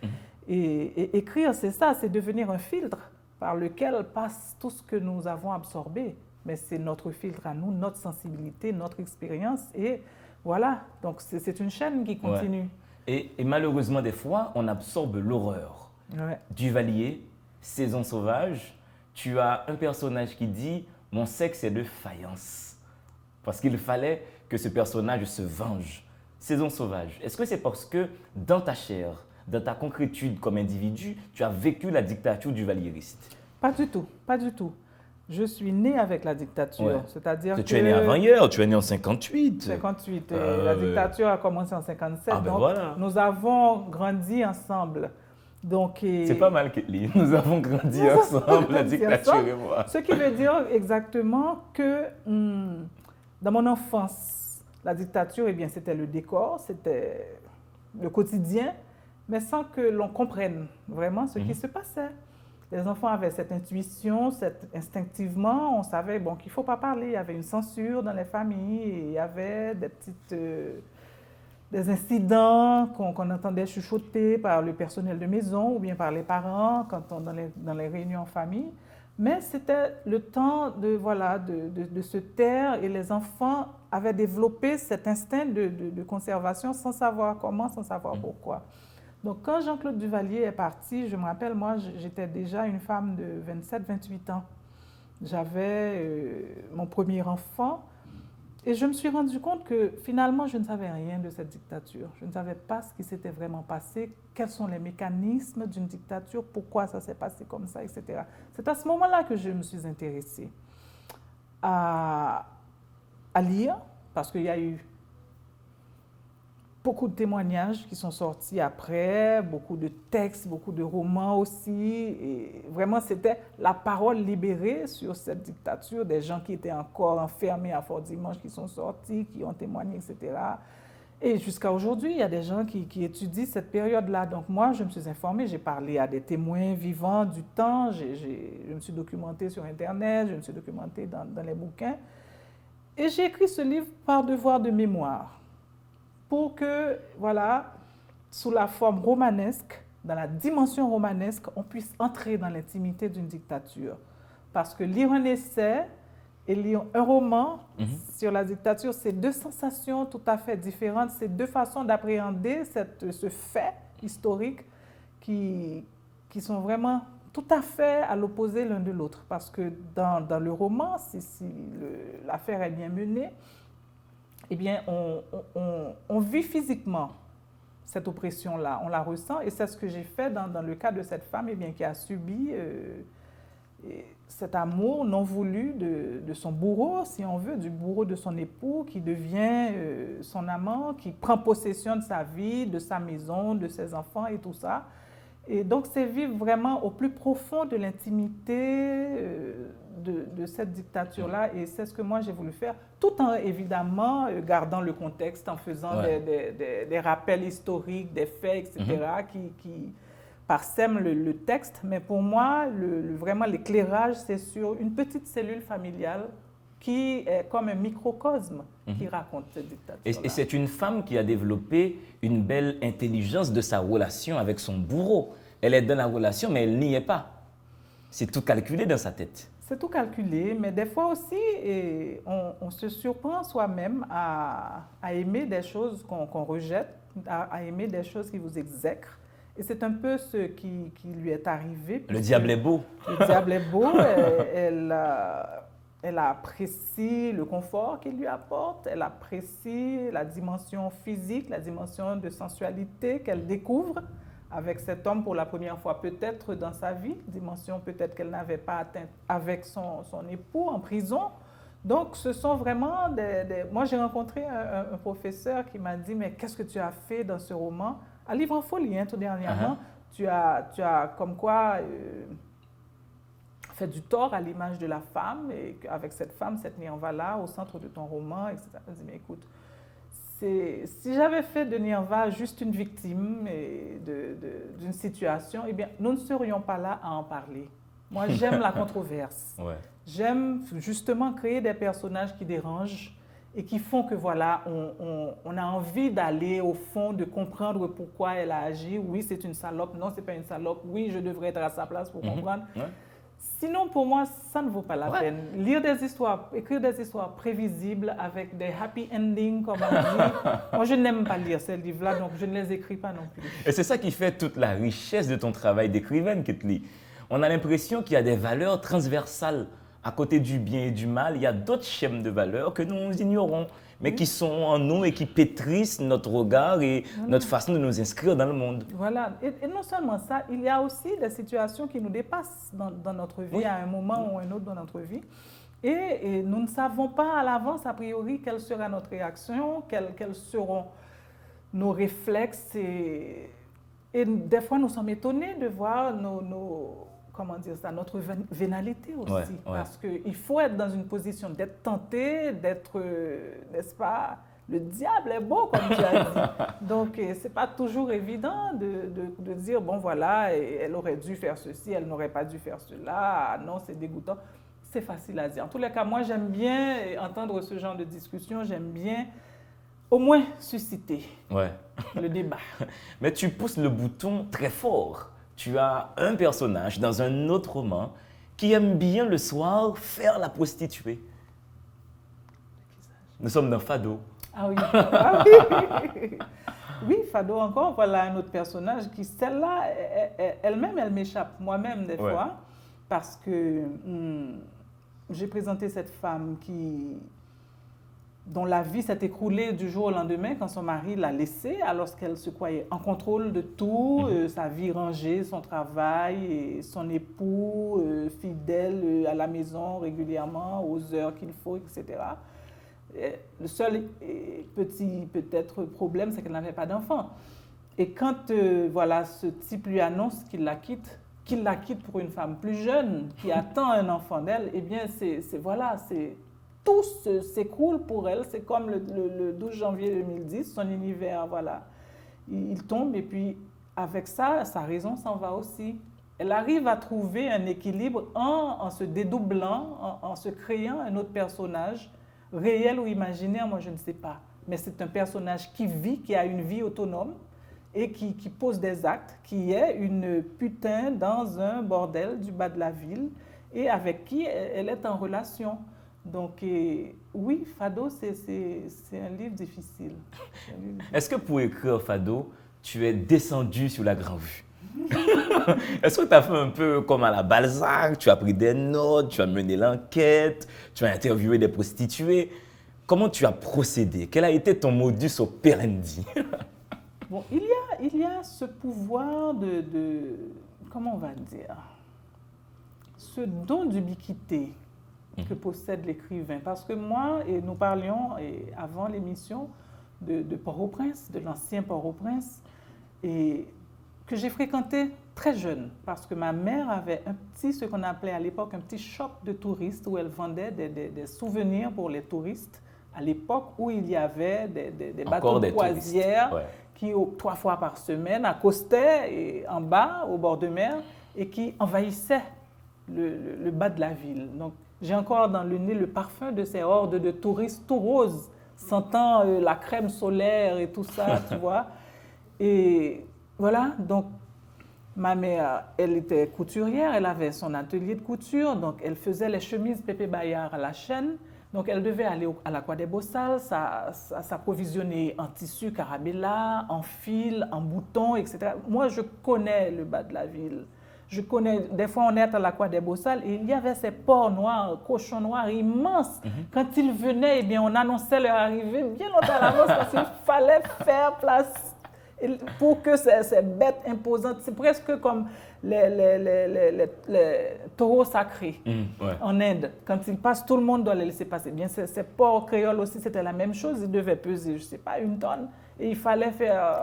B: Et écrire, c'est ça, c'est devenir un filtre par lequel passe tout ce que nous avons absorbé. Mais c'est notre filtre à nous, notre sensibilité, notre expérience. Et voilà, donc c'est une chaîne qui continue.
C: Ouais. Et malheureusement, des fois, on absorbe l'horreur.
B: Ouais.
C: Duvalier, Saison sauvage, tu as un personnage qui dit « Mon sexe est de faïence ». Parce qu'il fallait que ce personnage se venge. Saison sauvage, est-ce que c'est parce que dans ta chair, dans ta concrétude comme individu, tu as vécu la dictature duvalieriste?
B: Pas du tout, pas du tout. Je suis née avec la dictature,
C: Ouais.
B: c'est-à-dire que...
C: Tu es né avant hier, tu es né en 58.
B: 58, la dictature a commencé en 57,
C: Ah ben
B: donc
C: voilà.
B: nous avons grandi ensemble. Donc,
C: C'est pas mal, Kathleen. Nous avons grandi
B: Nous avons
C: ensemble, la
B: grandi
C: dictature
B: ensemble.
C: et moi.
B: Ce qui veut dire exactement que dans mon enfance, la dictature, eh bien, c'était le décor, c'était le quotidien, mais sans que l'on comprenne vraiment ce qui se passait. Les enfants avaient cette intuition, instinctivement, on savait bon, qu'il ne faut pas parler. Il y avait une censure dans les familles, et il y avait des incidents qu'on entendait chuchoter par le personnel de maison ou bien par les parents dans les réunions en famille. Mais c'était le temps de se taire et les enfants avaient développé cet instinct de conservation sans savoir comment, sans savoir pourquoi. Donc, quand Jean-Claude Duvalier est parti, je me rappelle, moi, j'étais déjà une femme de 27-28 ans. J'avais mon premier enfant et je me suis rendu compte que finalement, je ne savais rien de cette dictature. Je ne savais pas ce qui s'était vraiment passé, quels sont les mécanismes d'une dictature, pourquoi ça s'est passé comme ça, etc. C'est à ce moment-là que je me suis intéressée à lire, parce qu'il y a eu beaucoup de témoignages qui sont sortis après, beaucoup de textes, beaucoup de romans aussi. Et vraiment, c'était la parole libérée sur cette dictature, des gens qui étaient encore enfermés à Fort-Dimanche, qui sont sortis, qui ont témoigné, etc. Et jusqu'à aujourd'hui, il y a des gens qui étudient cette période-là. Donc moi, je me suis informée, j'ai parlé à des témoins vivants du temps, je me suis documentée sur Internet, je me suis documentée dans les bouquins. Et j'ai écrit ce livre par devoir de mémoire, pour que, voilà, sous la forme romanesque, dans la dimension romanesque, on puisse entrer dans l'intimité d'une dictature. Parce que lire un essai et lire un roman sur la dictature, c'est deux sensations tout à fait différentes, c'est deux façons d'appréhender ce fait historique qui sont vraiment tout à fait à l'opposé l'un de l'autre, parce que dans le roman, si l'affaire est bien menée, eh bien, on vit physiquement cette oppression-là, on la ressent, et c'est ce que j'ai fait dans le cas de cette femme eh bien, qui a subi cet amour non voulu de son bourreau, si on veut, du bourreau de son époux, qui devient son amant, qui prend possession de sa vie, de sa maison, de ses enfants et tout ça. Et donc, c'est vivre vraiment au plus profond de l'intimité de cette dictature-là. Et c'est ce que moi, j'ai voulu faire, tout en, évidemment, gardant le contexte, en faisant des rappels historiques, des faits, etc., qui parsèment le texte. Mais pour moi, vraiment, l'éclairage, c'est sur une petite cellule familiale qui est comme un microcosme qui raconte cette dictature-là.
C: Et c'est une femme qui a développé une belle intelligence de sa relation avec son bourreau. Elle est dans la relation, mais elle n'y est pas. C'est tout calculé dans sa tête.
B: C'est tout calculé, mais des fois aussi, on se surprend soi-même à aimer des choses qu'on rejette, à aimer des choses qui vous exècrent. Et c'est un peu ce qui lui est arrivé.
C: Le diable est beau.
B: Le diable est beau. Elle apprécie le confort qu'il lui apporte, elle apprécie la dimension physique, la dimension de sensualité qu'elle découvre avec cet homme pour la première fois peut-être dans sa vie, dimension peut-être qu'elle n'avait pas atteinte avec son époux en prison. Donc, ce sont vraiment Moi, j'ai rencontré un professeur qui m'a dit « Mais qu'est-ce que tu as fait dans ce roman ?» Un livre en folie, tout dernièrement. Tu as comme quoi... fait du tort à l'image de la femme, et avec cette femme, cette Nirva-là, au centre de ton roman, etc. Je me dis, mais écoute, si j'avais fait de Nirva juste une victime d'une situation, eh bien, nous ne serions pas là à en parler. Moi, j'aime la controverse.
C: Ouais.
B: J'aime justement créer des personnages qui dérangent et qui font que, voilà, on a envie d'aller au fond, de comprendre pourquoi elle a agi. Oui, c'est une salope. Non, c'est pas une salope. Oui, je devrais être à sa place pour comprendre.
C: Ouais.
B: Sinon, pour moi, ça ne vaut pas la peine. Lire des histoires, écrire des histoires prévisibles avec des happy endings, comme on dit. Moi, je n'aime pas lire ces livres-là, donc je ne les écris pas non plus.
C: Et c'est ça qui fait toute la richesse de ton travail d'écrivaine, Ketli. On a l'impression qu'il y a des valeurs transversales. À côté du bien et du mal, il y a d'autres schèmes de valeurs que nous ignorons, mais qui sont en nous et qui pétrissent notre regard et notre façon de nous inscrire dans le monde.
B: Voilà. Et non seulement ça, il y a aussi des situations qui nous dépassent dans notre vie, à un moment ou un autre dans notre vie. Et nous ne savons pas à l'avance, a priori, quelle sera notre réaction, quels seront nos réflexes. Et des fois, nous sommes étonnés de voir notre vénalité aussi. Parce qu'il faut être dans une position d'être tenté, d'être, n'est-ce pas, le diable est beau, comme tu as dit. Donc, ce n'est pas toujours évident de dire, bon, voilà, elle aurait dû faire ceci, elle n'aurait pas dû faire cela. Ah, non, c'est dégoûtant. C'est facile à dire. En tous les cas, moi, j'aime bien entendre ce genre de discussion. J'aime bien, au moins, susciter le débat.
C: Mais tu pousses le bouton très fort. Tu as un personnage dans un autre roman qui aime bien le soir faire la prostituée. Nous sommes dans Fado.
B: Ah oui. Ah oui. Oui, Fado encore, voilà un autre personnage qui, celle-là, elle-même, elle m'échappe moi-même des fois, parce que j'ai présenté cette femme dont la vie s'est écroulée du jour au lendemain quand son mari l'a laissée, alors qu'elle se croyait en contrôle de tout, sa vie rangée, son travail, et son époux fidèle à la maison régulièrement, aux heures qu'il faut, etc. Le seul petit peut-être problème, c'est qu'elle n'avait pas d'enfant. Et quand voilà, ce type lui annonce qu'il la quitte pour une femme plus jeune qui attend un enfant d'elle, eh bien, tout s'écroule pour elle. C'est comme le 12 janvier 2010, son univers, voilà, il tombe. Et puis, avec ça, sa raison s'en va aussi. Elle arrive à trouver un équilibre en se dédoublant, en se créant un autre personnage, réel ou imaginaire, moi je ne sais pas. Mais c'est un personnage qui vit, qui a une vie autonome et qui pose des actes, qui est une putain dans un bordel du bas de la ville et avec qui elle est en relation. Donc, oui, Fado, c'est un livre difficile.
C: Est-ce que pour écrire Fado, tu es descendu sur la Grande Vue? Est-ce que tu as fait un peu comme à la Balzac? Tu as pris des notes, tu as mené l'enquête, tu as interviewé des prostituées. Comment tu as procédé? Quel a été ton modus operandi?
B: Bon, il y a ce pouvoir comment on va dire, ce don d'ubiquité que possède l'écrivain. Parce que moi, et nous parlions avant l'émission de Port-au-Prince, de l'ancien Port-au-Prince, et que j'ai fréquenté très jeune, parce que ma mère avait ce qu'on appelait à l'époque un petit shop de touristes où elle vendait des souvenirs pour les touristes, à l'époque où il y avait des bateaux de croisière qui, 3 fois par semaine, accostaient en bas, au bord de mer, et qui envahissaient le bas de la ville. Donc, j'ai encore dans le nez le parfum de ces hordes de touristes tout roses, sentant la crème solaire et tout ça, tu vois. Et voilà, donc ma mère, elle était couturière, elle avait son atelier de couture, donc elle faisait les chemises Pépé Bayard à la chaîne. Donc elle devait aller à la Croix des Beaux-Salles, s'approvisionner en tissu Carabella, en fil, en boutons, etc. Moi, je connais le bas de la ville. Je connais, des fois on est à la Croix des Beaux-Salles et il y avait ces porcs noirs, cochons noirs immenses. Quand ils venaient, eh bien, on annonçait leur arrivée bien longtemps à l'avance parce qu'il fallait faire place pour que ces bêtes imposantes, c'est presque comme les taureaux sacrés en Inde. Quand ils passent, tout le monde doit les laisser passer. Bien, ces porcs créoles aussi, c'était la même chose. Ils devaient peser, je ne sais pas, 1 tonne. Et il fallait faire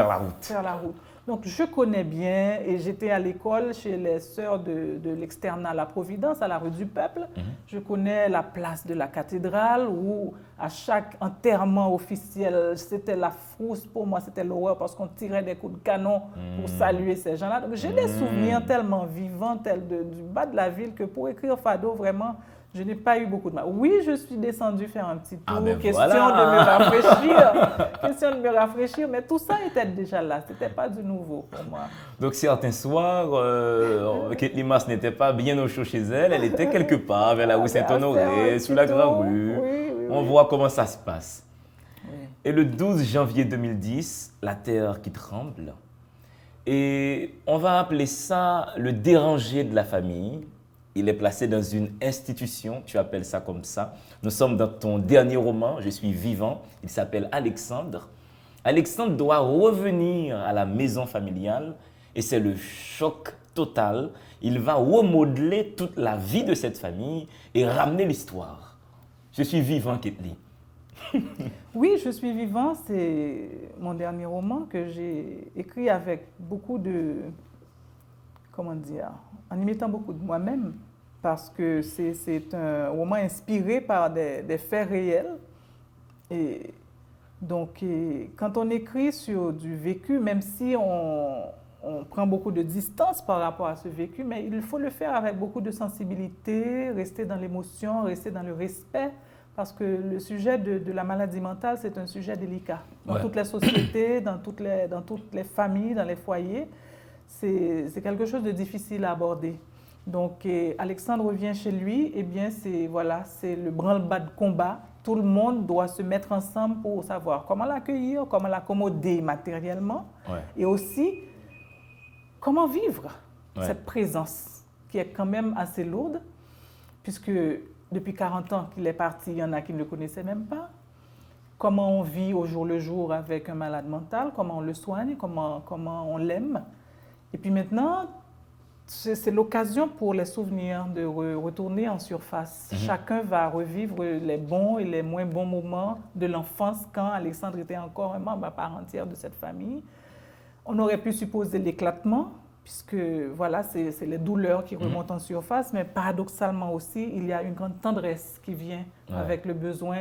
C: la route.
B: Faire la route. Donc, je connais bien et j'étais à l'école chez les sœurs de l'externat La Providence, à la rue du Peuple. Je connais la place de la cathédrale où, à chaque enterrement officiel, c'était la frousse. Pour moi, c'était l'horreur parce qu'on tirait des coups de canon pour saluer ces gens-là. Donc, j'ai des souvenirs tellement vivants, du bas de la ville, que pour écrire Fado, vraiment, je n'ai pas eu beaucoup de mal. Oui, je suis descendue faire un petit tour, question de me rafraîchir, mais tout ça était déjà là, ce n'était pas du nouveau pour moi.
C: Donc certains soirs, Kate Limas n'était pas bien au chaud chez elle, elle était quelque part vers la rue Saint-Honoré, sous la Grande Rue. Oui. On voit comment ça se passe. Oui. Et le 12 janvier 2010, la terre qui tremble, et on va appeler ça le dérangé de la famille. Il est placé dans une institution, tu appelles ça comme ça. Nous sommes dans ton dernier roman, Je suis vivant. Il s'appelle Alexandre. Alexandre doit revenir à la maison familiale et c'est le choc total. Il va remodeler toute la vie de cette famille et ramener l'histoire. Je suis vivant, Ketli.
B: Oui, Je suis vivant, c'est mon dernier roman que j'ai écrit avec beaucoup de... Comment dire, en y mettant beaucoup de moi-même, parce que c'est un roman inspiré par des faits réels. Et donc, quand on écrit sur du vécu, même si on prend beaucoup de distance par rapport à ce vécu, mais il faut le faire avec beaucoup de sensibilité, rester dans l'émotion, rester dans le respect, parce que le sujet de la maladie mentale, c'est un sujet délicat. Dans toutes les sociétés, dans toutes les familles, dans les foyers, c'est quelque chose de difficile à aborder. Donc, Alexandre revient chez lui, eh bien, c'est le branle-bas de combat. Tout le monde doit se mettre ensemble pour savoir comment l'accueillir, comment l'accommoder matériellement, et aussi comment vivre cette présence qui est quand même assez lourde, puisque depuis 40 ans qu'il est parti, il y en a qui ne le connaissaient même pas. Comment on vit au jour le jour avec un malade mental, comment on le soigne, comment on l'aime. Et puis maintenant, c'est l'occasion pour les souvenirs de retourner en surface. Chacun va revivre les bons et les moins bons moments de l'enfance quand Alexandre était encore un membre à part entière de cette famille. On aurait pu supposer l'éclatement, puisque voilà, c'est les douleurs qui remontent en surface, mais paradoxalement aussi, il y a une grande tendresse qui vient avec le besoin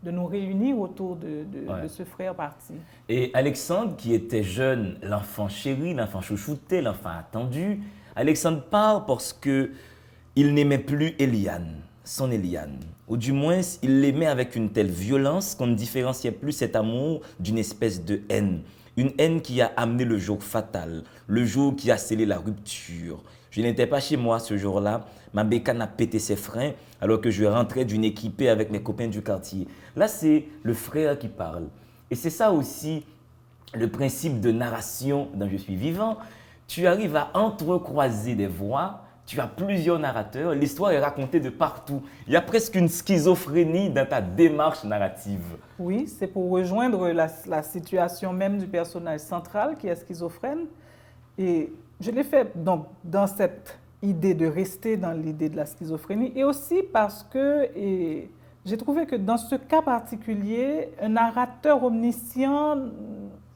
B: de nous réunir autour de ce frère parti.
C: Et Alexandre, qui était jeune, l'enfant chéri, l'enfant chouchouté, l'enfant attendu, Alexandre part parce qu'il n'aimait plus Eliane, son Eliane. Ou du moins, il l'aimait avec une telle violence qu'on ne différenciait plus cet amour d'une espèce de haine. Une haine qui a amené le jour fatal, le jour qui a scellé la rupture. Je n'étais pas chez moi ce jour-là. Ma bécane a pété ses freins alors que je rentrais d'une équipée avec mes copains du quartier. Là, c'est le frère qui parle. Et c'est ça aussi le principe de narration dans Je suis vivant, tu arrives à entrecroiser des voix, tu as plusieurs narrateurs, l'histoire est racontée de partout. Il y a presque une schizophrénie dans ta démarche narrative.
B: Oui, c'est pour rejoindre la situation même du personnage central qui est schizophrène. Et je l'ai fait donc, dans cette idée de rester dans l'idée de la schizophrénie et aussi parce que j'ai trouvé que dans ce cas particulier, un narrateur omniscient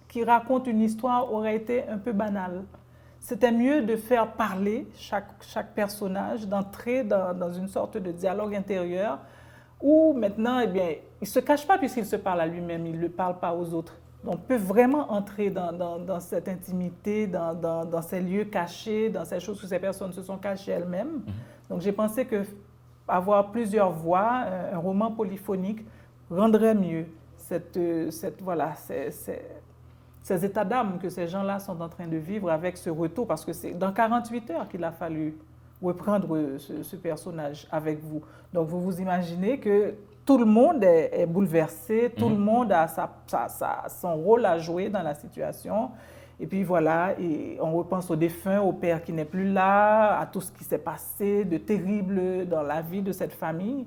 B: qui raconte une histoire aurait été un peu banal. C'était mieux de faire parler chaque personnage, d'entrer dans une sorte de dialogue intérieur où maintenant, eh bien, il ne se cache pas puisqu'il se parle à lui-même, il ne le parle pas aux autres. On peut vraiment entrer dans cette intimité, dans ces lieux cachés, dans ces choses que ces personnes se sont cachées elles-mêmes. Donc j'ai pensé que avoir plusieurs voix, un roman polyphonique, rendrait mieux ces états d'âme que ces gens-là sont en train de vivre avec ce retour, parce que c'est dans 48 heures qu'il a fallu reprendre ce personnage avec vous. Donc vous vous imaginez que tout le monde est bouleversé, tout le monde a son rôle à jouer dans la situation. Et puis voilà, et on repense au défunt, au père qui n'est plus là, à tout ce qui s'est passé de terrible dans la vie de cette famille.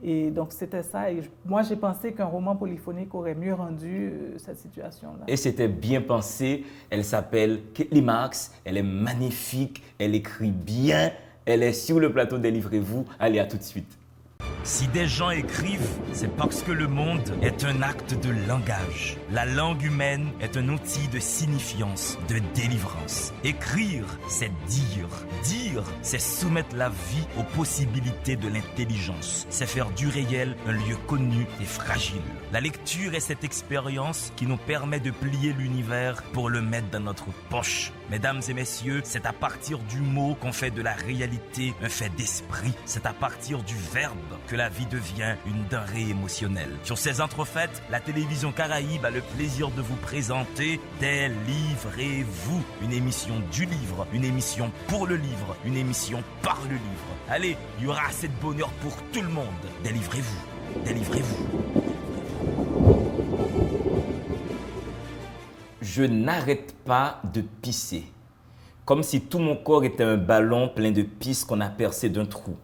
B: Et donc c'était ça. Et moi j'ai pensé qu'un roman polyphonique aurait mieux rendu cette situation-là.
C: Et c'était bien pensé. Elle s'appelle Kathleen Marks, elle est magnifique, elle écrit bien, elle est sur le plateau des Livrez-vous. Allez, à tout de suite.
A: Si des gens écrivent, c'est parce que le monde est un acte de langage. La langue humaine est un outil de signifiance, de délivrance. Écrire, c'est dire. Dire, c'est soumettre la vie aux possibilités de l'intelligence. C'est faire du réel un lieu connu et fragile. La lecture est cette expérience qui nous permet de plier l'univers pour le mettre dans notre poche. Mesdames et messieurs, c'est à partir du mot qu'on fait de la réalité un fait d'esprit. C'est à partir du verbe que la vie devient une denrée émotionnelle. Sur ces entrefaites, la télévision Caraïbe a le plaisir de vous présenter Délivrez-vous, une émission du livre, une émission pour le livre, une émission par le livre. Allez, il y aura assez de bonheur pour tout le monde. Délivrez-vous, délivrez-vous.
C: Je n'arrête pas de pisser, comme si tout mon corps était un ballon plein de pisse qu'on a percé d'un trou.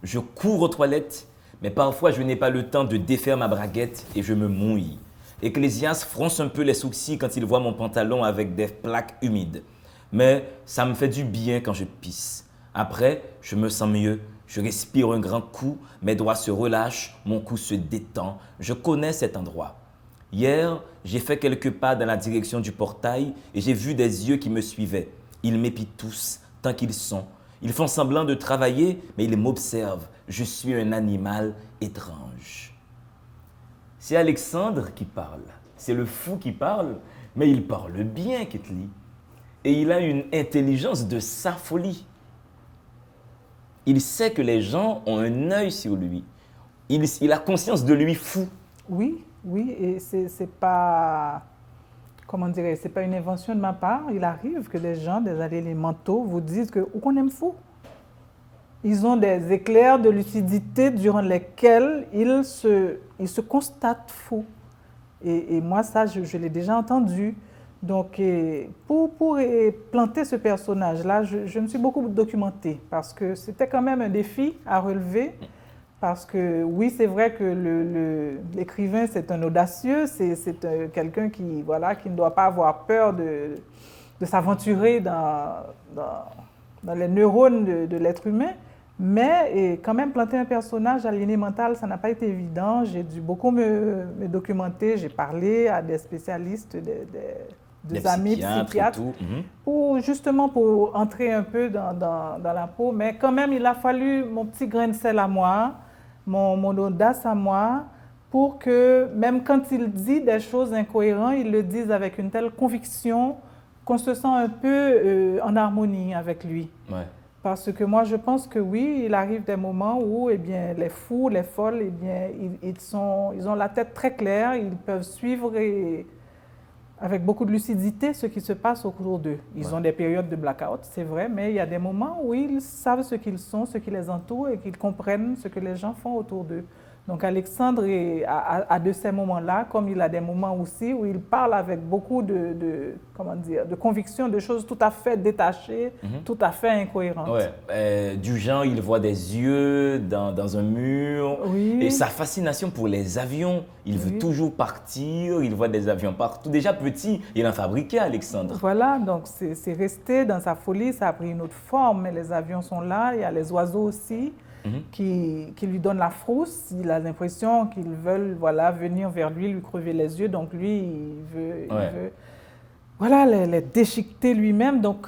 C: Je cours aux toilettes, mais parfois je n'ai pas le temps de défaire ma braguette et je me mouille. Ecclésias fronce un peu les sourcils quand il voit mon pantalon avec des plaques humides. Mais ça me fait du bien quand je pisse. Après, je me sens mieux. Je respire un grand coup, mes doigts se relâchent, mon cou se détend. Je connais cet endroit. Hier, j'ai fait quelques pas dans la direction du portail et j'ai vu des yeux qui me suivaient. Ils m'épient tous, tant qu'ils sont. Ils font semblant de travailler, mais ils m'observent. Je suis un animal étrange. C'est Alexandre qui parle. C'est le fou qui parle, mais il parle bien, Kathleen. Et il a une intelligence de sa folie. Il sait que les gens ont un œil sur lui. Il a conscience de lui fou.
B: Oui, et c'est pas, comment dirais-je, c'est pas une invention de ma part. Il arrive que des gens, des alliés mentaux, vous disent que ou qu'on aime fou. Ils ont des éclairs de lucidité durant lesquels ils se constatent fous. Et moi, ça, je l'ai déjà entendu. Donc, pour planter ce personnage-là, je me suis beaucoup documentée parce que c'était quand même un défi à relever. Parce que oui, c'est vrai que l'écrivain, c'est un audacieux, c'est quelqu'un qui ne doit pas avoir peur de s'aventurer dans les neurones de l'être humain. Mais quand même, planter un personnage aliéné mental, ça n'a pas été évident. J'ai dû beaucoup me documenter. J'ai parlé à des spécialistes, des amis psychiatres, justement pour entrer un peu dans la peau. Mais quand même, il a fallu mon petit grain de sel à moi, mon audace à moi, pour que même quand il dit des choses incohérentes, il le dise avec une telle conviction qu'on se sent un peu en harmonie avec lui.
C: Ouais.
B: Parce que moi, je pense que oui, il arrive des moments où eh bien, les fous, les folles, eh bien, ils ont la tête très claire, ils peuvent suivre avec beaucoup de lucidité ce qui se passe autour d'eux. Ils ont des périodes de blackout, c'est vrai, mais il y a des moments où ils savent ce qu'ils sont, ce qui les entoure et qu'ils comprennent ce que les gens font autour d'eux. Donc Alexandre a de ces moments-là, comme il a des moments aussi où il parle avec beaucoup comment dire, de conviction, de choses tout à fait détachées, tout à fait incohérentes.
C: Ouais. Du genre, il voit des yeux dans un mur.
B: Oui.
C: Et sa fascination pour les avions, il veut toujours partir, il voit des avions partout. Déjà petit, il en fabriquait, Alexandre.
B: Voilà, donc c'est resté dans sa folie, ça a pris une autre forme, mais les avions sont là, il y a les oiseaux aussi. Qui lui donnent la frousse, il a l'impression qu'ils veulent venir vers lui crever les yeux, donc lui, il veut les déchiqueter lui-même. Donc,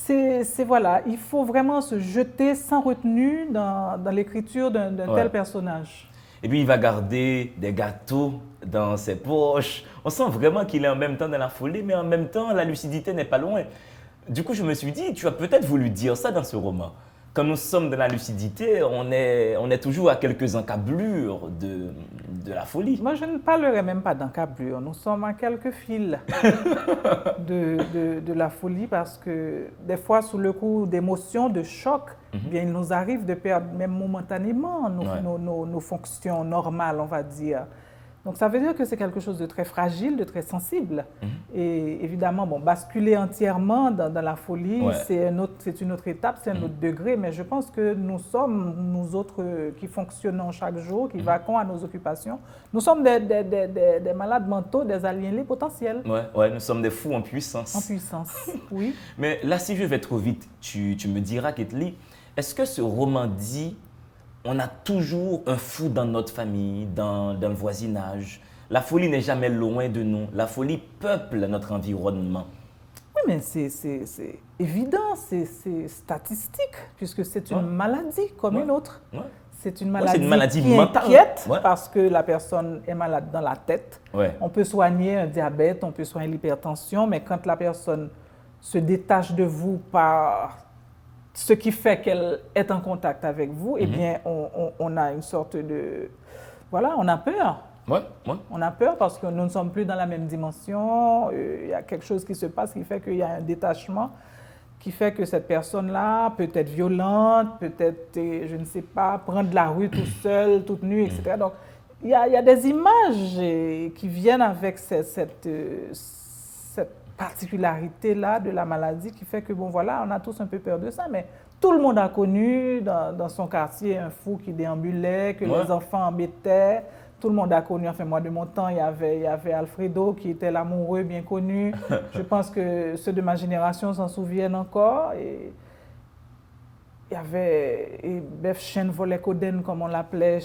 B: il faut vraiment se jeter sans retenue dans l'écriture d'un tel personnage.
C: Et puis, il va garder des gâteaux dans ses poches. On sent vraiment qu'il est en même temps dans la folie, mais en même temps, la lucidité n'est pas loin. Du coup, je me suis dit, tu as peut-être voulu dire ça dans ce roman. Quand nous sommes dans la lucidité, on est toujours à quelques encablures de la folie.
B: Moi, je ne parlerai même pas d'encablure. Nous sommes à quelques fils de la folie parce que des fois, sous le coup d'émotions, de choc, bien, il nous arrive de perdre même momentanément nos fonctions normales, on va dire. Donc, ça veut dire que c'est quelque chose de très fragile, de très sensible. Et évidemment, basculer entièrement dans la folie, c'est une autre étape, c'est un autre degré. Mais je pense que nous autres qui fonctionnons chaque jour, qui vaquons à nos occupations, nous sommes des malades mentaux, des aliénés potentiels.
C: Ouais, nous sommes des fous en puissance.
B: En puissance, oui.
C: Mais là, si je vais trop vite, tu me diras, Ketli, est-ce que ce roman dit... On a toujours un fou dans notre famille, dans le voisinage. La folie n'est jamais loin de nous. La folie peuple notre environnement.
B: Oui, mais c'est évident, c'est statistique, puisque c'est une maladie comme une autre. C'est une maladie qui
C: mentale.
B: Inquiète parce que la personne est malade dans la tête. On peut soigner un diabète, on peut soigner l'hypertension, mais quand la personne se détache de vous par... ce qui fait qu'elle est en contact avec vous, eh bien, on a une sorte de... Voilà, on a peur. On a peur parce que nous ne sommes plus dans la même dimension. Il y a quelque chose qui se passe qui fait qu'il y a un détachement, qui fait que cette personne-là peut être violente, peut-être, je ne sais pas, prendre la rue tout seul, toute nue, etc. Donc, il y a des images qui viennent avec cette particularité-là de la maladie qui fait que, on a tous un peu peur de ça, mais tout le monde a connu dans son quartier un fou qui déambulait, que les enfants embêtaient. Tout le monde a connu, enfin moi de mon temps, il y avait Alfredo qui était l'amoureux bien connu. Je pense que ceux de ma génération s'en souviennent encore. Et il y avait Bef Chen Volekoden, comme on l'appelait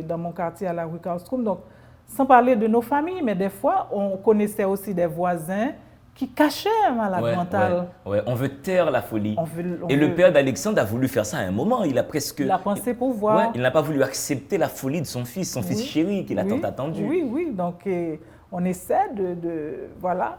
B: dans mon quartier à la rue Karlsruhe. Donc, sans parler de nos familles, mais des fois, on connaissait aussi des voisins qui cachait un malade mental.
C: On veut taire la folie. Le père d'Alexandre a voulu faire ça à un moment. Il a
B: pensé pouvoir.
C: Il n'a pas voulu accepter la folie de son fils chéri qu'il a tant attendu.
B: Oui. Donc, on essaie voilà,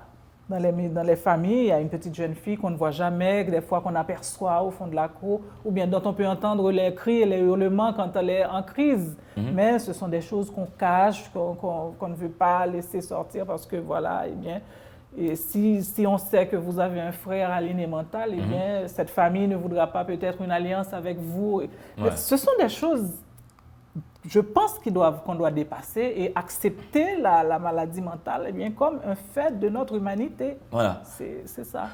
B: dans les familles, il y a une petite jeune fille qu'on ne voit jamais, des fois qu'on aperçoit au fond de la cour, ou bien dont on peut entendre les cris et les hurlements quand elle est en crise. Mais ce sont des choses qu'on cache, qu'on ne veut pas laisser sortir parce que, voilà, eh bien... Et si on sait que vous avez un frère aliéné mental, eh bien, cette famille ne voudra pas peut-être une alliance avec vous. Ce sont des choses, je pense, qu'on doit dépasser et accepter la maladie mentale comme un fait de notre humanité.
C: Voilà.
B: C'est ça.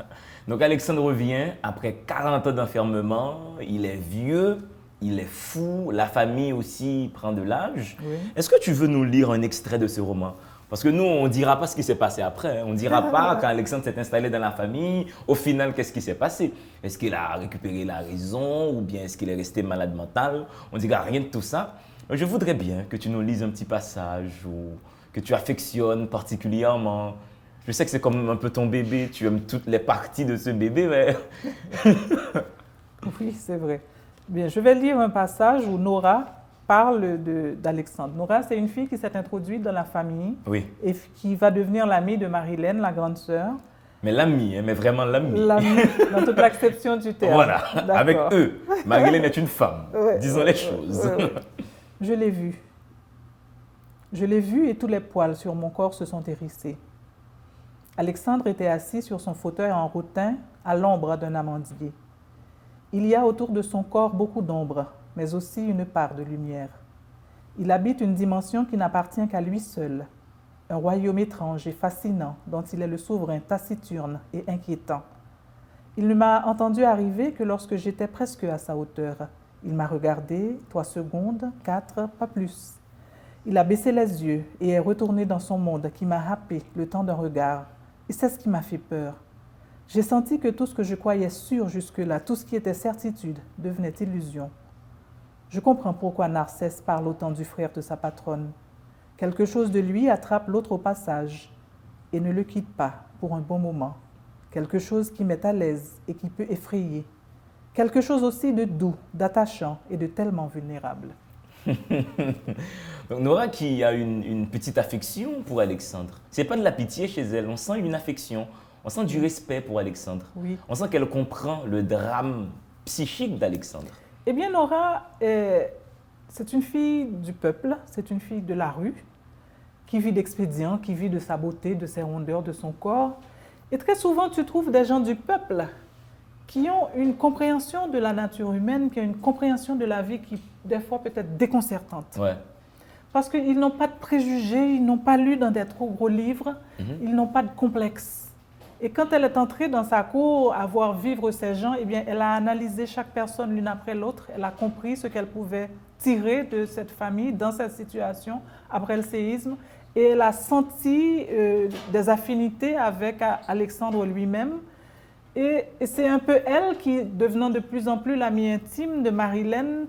C: Donc Alexandre revient après 40 ans d'enfermement, il est vieux, il est fou, la famille aussi prend de l'âge. Est-ce que tu veux nous lire un extrait de ce roman ? Parce que nous, on ne dira pas ce qui s'est passé après. On ne dira pas quand Alexandre s'est installé dans la famille, au final, qu'est-ce qui s'est passé? Est-ce qu'il a récupéré la raison ou bien est-ce qu'il est resté malade mental? On ne dira rien de tout ça. Je voudrais bien que tu nous lises un petit passage ou que tu affectionnes particulièrement. Je sais que c'est comme un peu ton bébé, tu aimes toutes les parties de ce bébé, mais...
B: Oui, c'est vrai. Bien, je vais lire un passage où Nora parle d'Alexandre. Nora, c'est une fille qui s'est introduite dans la famille et qui va devenir l'amie de Marilène, la grande sœur.
C: Mais l'amie, mais vraiment l'amie.
B: L'amie, dans toute l'acception du terme.
C: Voilà, avec eux. Marilène est une femme, disons les choses.
B: Je l'ai vue. Je l'ai vue et tous les poils sur mon corps se sont hérissés. Alexandre était assis sur son fauteuil en rotin à l'ombre d'un amandier. Il y a autour de son corps beaucoup d'ombre, mais aussi une part de lumière. Il habite une dimension qui n'appartient qu'à lui seul, un royaume étrange et fascinant dont il est le souverain taciturne et inquiétant. Il ne m'a entendu arriver que lorsque j'étais presque à sa hauteur. Il m'a regardé, 3 secondes, 4, pas plus. Il a baissé les yeux et est retourné dans son monde qui m'a happé le temps d'un regard. Et c'est ce qui m'a fait peur. J'ai senti que tout ce que je croyais sûr jusque-là, tout ce qui était certitude, devenait illusion. Je comprends pourquoi Narcisse parle autant du frère de sa patronne. Quelque chose de lui attrape l'autre au passage et ne le quitte pas pour un bon moment. Quelque chose qui met à l'aise et qui peut effrayer. Quelque chose aussi de doux, d'attachant et de tellement vulnérable.
C: Donc Nora qui a une petite affection pour Alexandre. C'est pas de la pitié chez elle, on sent une affection, on sent du respect pour Alexandre.
B: Oui.
C: On sent qu'elle comprend le drame psychique d'Alexandre.
B: Eh bien, Nora, c'est une fille du peuple, c'est une fille de la rue, qui vit d'expédients, qui vit de sa beauté, de ses rondeurs, de son corps. Et très souvent, tu trouves des gens du peuple qui ont une compréhension de la nature humaine, qui ont une compréhension de la vie qui, des fois, peut être déconcertante.
C: Ouais.
B: Parce qu'ils n'ont pas de préjugés, ils n'ont pas lu dans des trop gros livres, ils n'ont pas de complexe. Et quand elle est entrée dans sa cour à voir vivre ces gens, eh bien, elle a analysé chaque personne l'une après l'autre, elle a compris ce qu'elle pouvait tirer de cette famille dans cette situation après le séisme, et elle a senti des affinités avec Alexandre lui-même. Et c'est un peu elle qui, devenant de plus en plus l'amie intime de Marilène,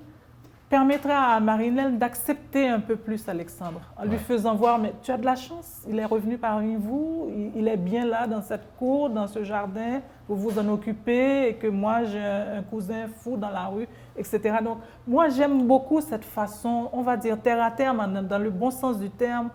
B: permettra à Marilène d'accepter un peu plus Alexandre, en lui faisant voir, mais tu as de la chance, il est revenu parmi vous, il est bien là dans cette cour, dans ce jardin, vous vous en occupez, et que moi j'ai un cousin fou dans la rue, etc. Donc moi j'aime beaucoup cette façon, on va dire terre à terre, dans le bon sens du terme,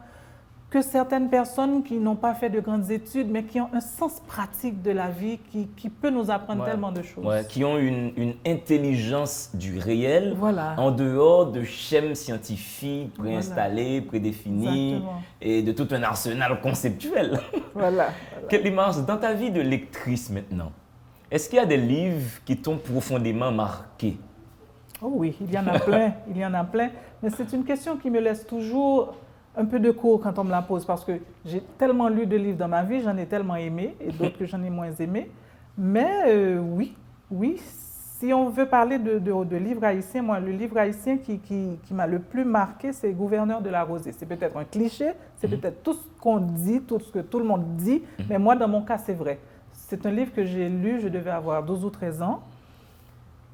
B: que certaines personnes qui n'ont pas fait de grandes études, mais qui ont un sens pratique de la vie, qui peut nous apprendre tellement de choses.
C: Ouais, qui ont une intelligence du réel,
B: Voilà.
C: en dehors de schèmes scientifiques préinstallés, prédéfinis,
B: Exactement.
C: et de tout un arsenal conceptuel.
B: Voilà.
C: Quelle image dans ta vie de lectrice maintenant, est-ce qu'il y a des livres qui t'ont profondément marqué?
B: Oh oui, il y en a plein, il y en a plein. Mais c'est une question qui me laisse toujours un peu de cours quand on me la pose, parce que j'ai tellement lu de livres dans ma vie, j'en ai tellement aimé, et d'autres que j'en ai moins aimé. Mais oui, si on veut parler de livres haïtiens, moi, le livre haïtien qui m'a le plus marqué, c'est Gouverneur de la Rosée. C'est peut-être un cliché, c'est peut-être tout ce qu'on dit, tout ce que tout le monde dit, mais moi, dans mon cas, c'est vrai. C'est un livre que j'ai lu, je devais avoir 12 ou 13 ans.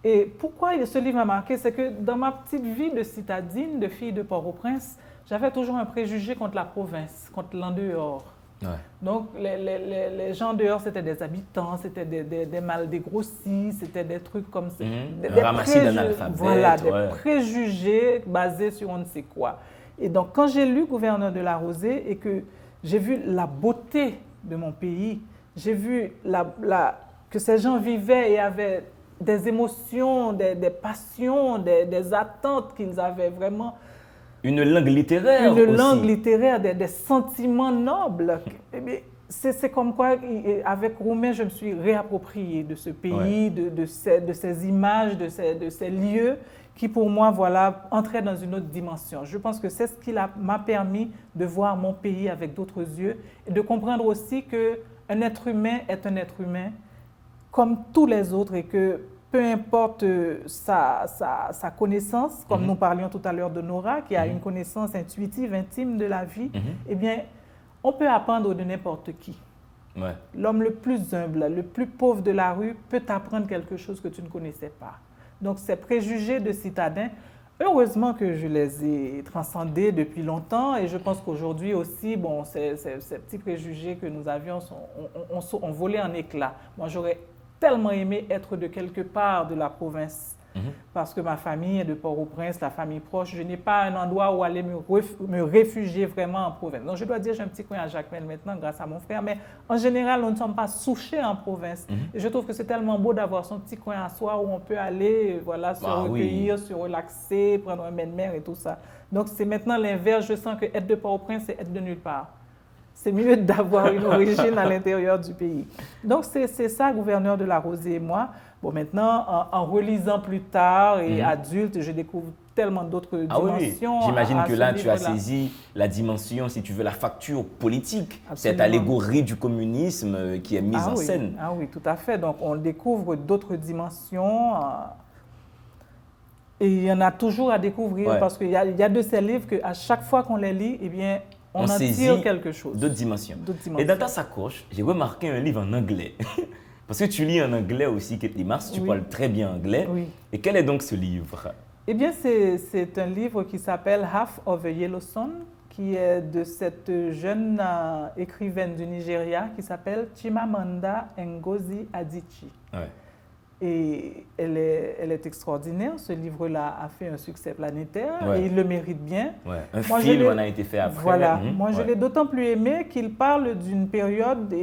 B: Et pourquoi ce livre m'a marqué, c'est que dans ma petite vie de citadine, de fille de Port-au-Prince, j'avais toujours un préjugé contre la province, contre l'en dehors.
C: Ouais.
B: Donc, les gens dehors, c'était des habitants, c'était des mal dégrossis, c'était des trucs comme ça.
C: Un ramassis d'analphabètes.
B: Voilà, des préjugés basés sur on ne sait quoi. Et donc, quand j'ai lu Gouverneur de la Rosée et que j'ai vu la beauté de mon pays, j'ai vu que ces gens vivaient et avaient des émotions, des passions, des attentes qu'ils avaient vraiment.
C: Une langue littéraire aussi.
B: Une langue littéraire, des sentiments nobles. Eh bien, c'est comme quoi, avec Roumain, je me suis réappropriée de ce pays, de ces images, de ces lieux qui, pour moi, voilà, entraient dans une autre dimension. Je pense que c'est ce qui m'a permis de voir mon pays avec d'autres yeux et de comprendre aussi qu'un être humain est un être humain comme tous les autres et que peu importe sa connaissance, comme nous parlions tout à l'heure de Nora, qui a une connaissance intuitive, intime de la vie, eh bien, on peut apprendre de n'importe qui.
C: Ouais.
B: L'homme le plus humble, le plus pauvre de la rue peut t'apprendre quelque chose que tu ne connaissais pas. Donc, ces préjugés de citadins, heureusement que je les ai transcendés depuis longtemps et je pense qu'aujourd'hui aussi, bon, ces petits préjugés que nous avions ont volé en éclats. Moi, j'aurais tellement aimé être de quelque part de la province parce que ma famille est de Port-au-Prince, la famille proche. Je n'ai pas un endroit où aller me réfugier vraiment en province. Donc, je dois dire, j'ai un petit coin à Jacmel maintenant grâce à mon frère, mais en général, nous ne sommes pas souchés en province. Et je trouve que c'est tellement beau d'avoir son petit coin à soi où on peut aller, voilà, se recueillir, se relaxer, prendre un bain de mer et tout ça. Donc, c'est maintenant l'inverse. Je sens que être de Port-au-Prince, c'est être de nulle part. C'est mieux d'avoir une origine à l'intérieur du pays. Donc, c'est ça, Gouverneur de la Rosée et moi. Bon, maintenant, en relisant plus tard et adulte, je découvre tellement d'autres
C: Ah oui,
B: dimensions.
C: j'imagine
B: à
C: que
B: ce
C: là, tu as
B: livre-là.
C: saisi la dimension, si tu veux, la facture politique, cette
B: Absolument.
C: allégorie du communisme qui est mise en
B: Oui.
C: scène.
B: Ah oui, tout à fait. Donc, on découvre d'autres dimensions. Et il y en a toujours à découvrir
C: Ouais.
B: parce qu'il y a de ces livres qu'à chaque fois qu'on les lit, eh bien, on en
C: saisit
B: tire quelque chose.
C: d'autres dimensions.
B: D'autres
C: Et
B: dimensions.
C: dans ta sacoche, j'ai remarqué un livre en anglais. Parce que tu lis en anglais aussi, Katie Mars, tu
B: Oui.
C: parles très bien anglais.
B: Oui.
C: Et quel est donc ce livre?
B: Eh bien, c'est un livre qui s'appelle Half of a Yellow Sun, qui est de cette jeune écrivaine du Nigeria qui s'appelle Chimamanda Ngozi Adichie.
C: Ouais.
B: Et elle est extraordinaire. Ce livre-là a fait un succès planétaire
C: Ouais.
B: et il le mérite bien.
C: Ouais. Un
B: Moi, je
C: film
B: l'ai-
C: en a été fait après.
B: Voilà.
C: Mhm.
B: Moi, je
C: Ouais.
B: l'ai d'autant plus aimé qu'il parle d'une période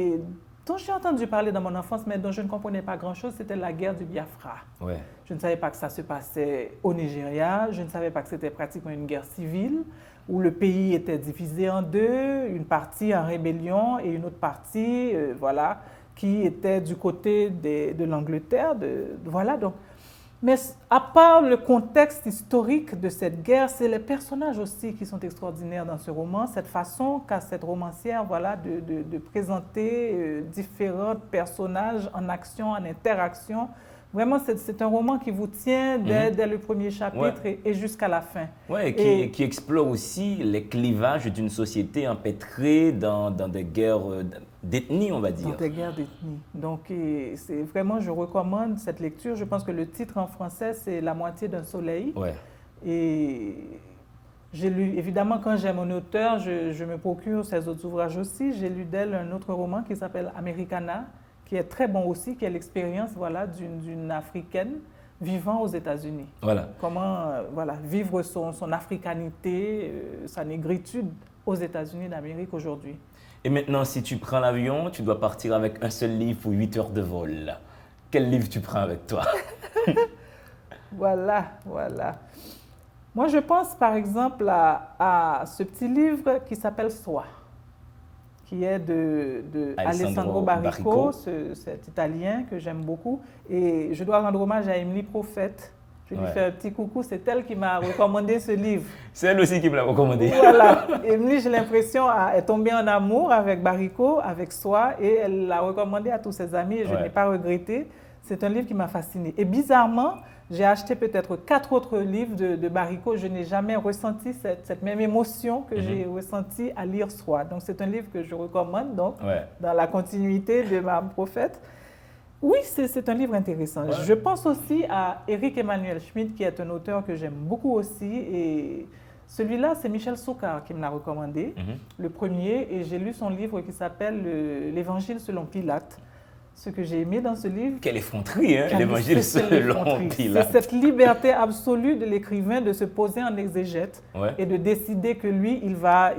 B: dont j'ai entendu parler dans mon enfance, mais dont je ne comprenais pas grand-chose. C'était la guerre du Biafra.
C: Ouais.
B: Je ne savais pas que ça se passait au Nigeria. Je ne savais pas que c'était pratiquement une guerre civile où le pays était divisé en deux, une partie en rébellion et une autre partie, voilà, qui était du côté de l'Angleterre. Voilà, donc. Mais à part le contexte historique de cette guerre, c'est les personnages aussi qui sont extraordinaires dans ce roman. Cette façon qu'a cette romancière, voilà, de présenter différents personnages en action, en interaction. Vraiment, c'est un roman qui vous tient dès le premier chapitre et jusqu'à la fin.
C: Ouais, qui explore aussi les clivages d'une société empêtrée dans des guerres d'ethnie, on va dire.
B: Dans des guerres d'ethnie. Donc, c'est vraiment, je recommande cette lecture. Je pense que le titre en français, c'est La moitié d'un soleil.
C: Ouais.
B: Et j'ai lu, évidemment, quand j'aime un auteur, je me procure ses autres ouvrages aussi. J'ai lu d'elle un autre roman qui s'appelle Americana, qui est très bon aussi, qui est l'expérience, voilà, d'une Africaine vivant aux États-Unis.
C: Voilà.
B: Comment voilà, vivre son africanité, sa négritude aux États-Unis d'Amérique aujourd'hui.
C: Et maintenant, si tu prends l'avion, tu dois partir avec un seul livre pour 8 heures de vol. Quel livre tu prends avec toi?
B: Voilà. Moi, je pense par exemple à ce petit livre qui s'appelle Soi, qui est de Alessandro Baricco, cet Italien que j'aime beaucoup. Et je dois rendre hommage à Émilie Prophète. Je lui fais un petit coucou, c'est elle qui m'a recommandé ce livre.
C: C'est elle aussi qui me l'a recommandé.
B: Voilà. Émilie, j'ai l'impression, est tombée en amour avec Baricco, avec Soi, et elle l'a recommandé à tous ses amis et je n'ai pas regretté. C'est un livre qui m'a fascinée. Et bizarrement, j'ai acheté peut-être 4 autres livres de Baricco. Je n'ai jamais ressenti cette même émotion que j'ai ressentie à lire Soi. Donc, c'est un livre que je recommande, donc, dans la continuité de ma prophète. Oui, c'est un livre intéressant. Ouais. Je pense aussi à Éric Emmanuel Schmitt, qui est un auteur que j'aime beaucoup aussi. Et celui-là, c'est Michel Socard qui me l'a recommandé, le premier. Et j'ai lu son livre qui s'appelle L'Évangile selon Pilate. Ce que j'ai aimé dans ce livre...
C: Quelle effronterie, hein, l'Évangile selon Pilate.
B: C'est cette liberté absolue de l'écrivain de se poser en exégète et de décider que lui, il va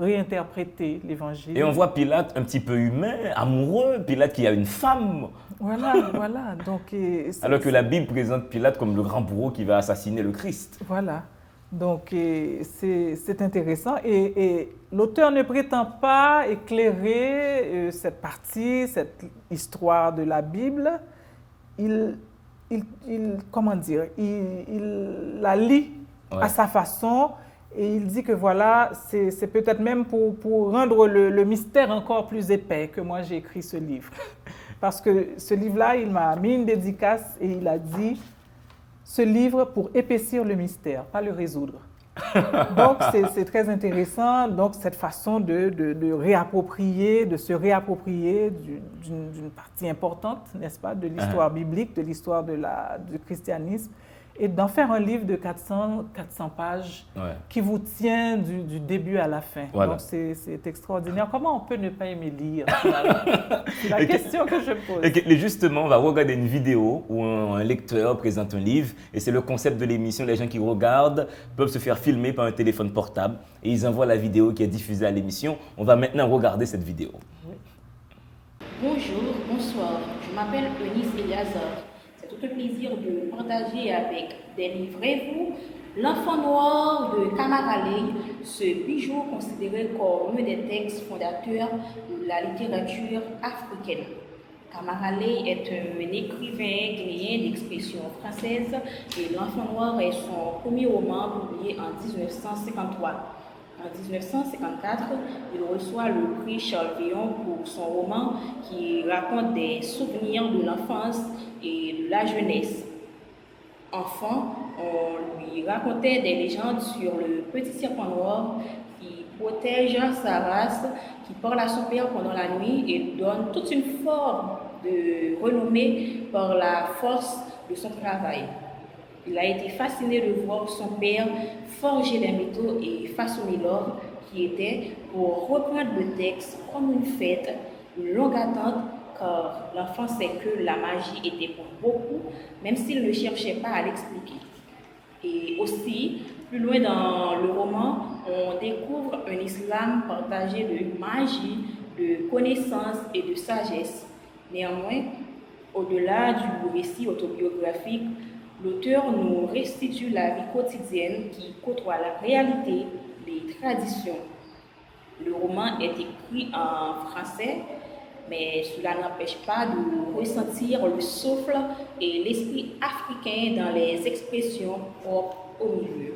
B: réinterpréter l'Évangile.
C: Et on voit Pilate un petit peu humain, amoureux, Pilate qui a une femme.
B: Voilà. Donc,
C: alors que la Bible présente Pilate comme le grand bourreau qui va assassiner le Christ.
B: Voilà. Donc, c'est intéressant. Et l'auteur ne prétend pas éclairer cette partie, cette histoire de la Bible. Il la lit à sa façon et il dit que voilà, c'est peut-être même pour rendre le mystère encore plus épais que moi j'ai écrit ce livre. Parce que ce livre-là, il m'a mis une dédicace et il a dit... Ce livre pour épaissir le mystère, pas le résoudre. Donc, c'est très intéressant. Donc, cette façon de se réapproprier d'une partie importante, n'est-ce pas, de l'histoire biblique, de l'histoire du christianisme, et d'en faire un livre de 400 pages qui vous tient du début à la fin. Voilà. Donc, c'est extraordinaire. Comment on peut ne pas aimer lire? C'est la question que je pose.
C: Et justement, on va regarder une vidéo où un lecteur présente un livre et c'est le concept de l'émission. Les gens qui regardent peuvent se faire filmer par un téléphone portable et ils envoient la vidéo qui est diffusée à l'émission. On va maintenant regarder cette vidéo.
D: Oui. Bonjour, bonsoir. Je m'appelle Eunice Eliazar. C'est tout un plaisir de partager avec des livres et vous L'Enfant noir de Kamara Lay, ce bijou considéré comme un des textes fondateurs de la littérature africaine. Camaralé est un écrivain guinéen d'expression française et L'Enfant Noir est son premier roman publié en 1953. En 1954, il reçoit le prix Charles Villon pour son roman qui raconte des souvenirs de l'enfance et de la jeunesse. Enfant, on lui racontait des légendes sur le petit serpent noir qui protège sa race, qui parle à son père pendant la nuit et donne toute une forme de renommée par la force de son travail. Il a été fasciné de voir son père forger les métaux et façonner l'or qui était, pour reprendre le texte comme une fête, une longue attente, car l'enfant sait que la magie était pour beaucoup, même s'il ne cherchait pas à l'expliquer. Et aussi, plus loin dans le roman, on découvre un islam partagé de magie, de connaissance et de sagesse. Néanmoins, au-delà du récit autobiographique, l'auteur nous restitue la vie quotidienne qui côtoie la réalité, les traditions. Le roman est écrit en français, mais cela n'empêche pas de ressentir le souffle et l'esprit africain dans les expressions propres au milieu.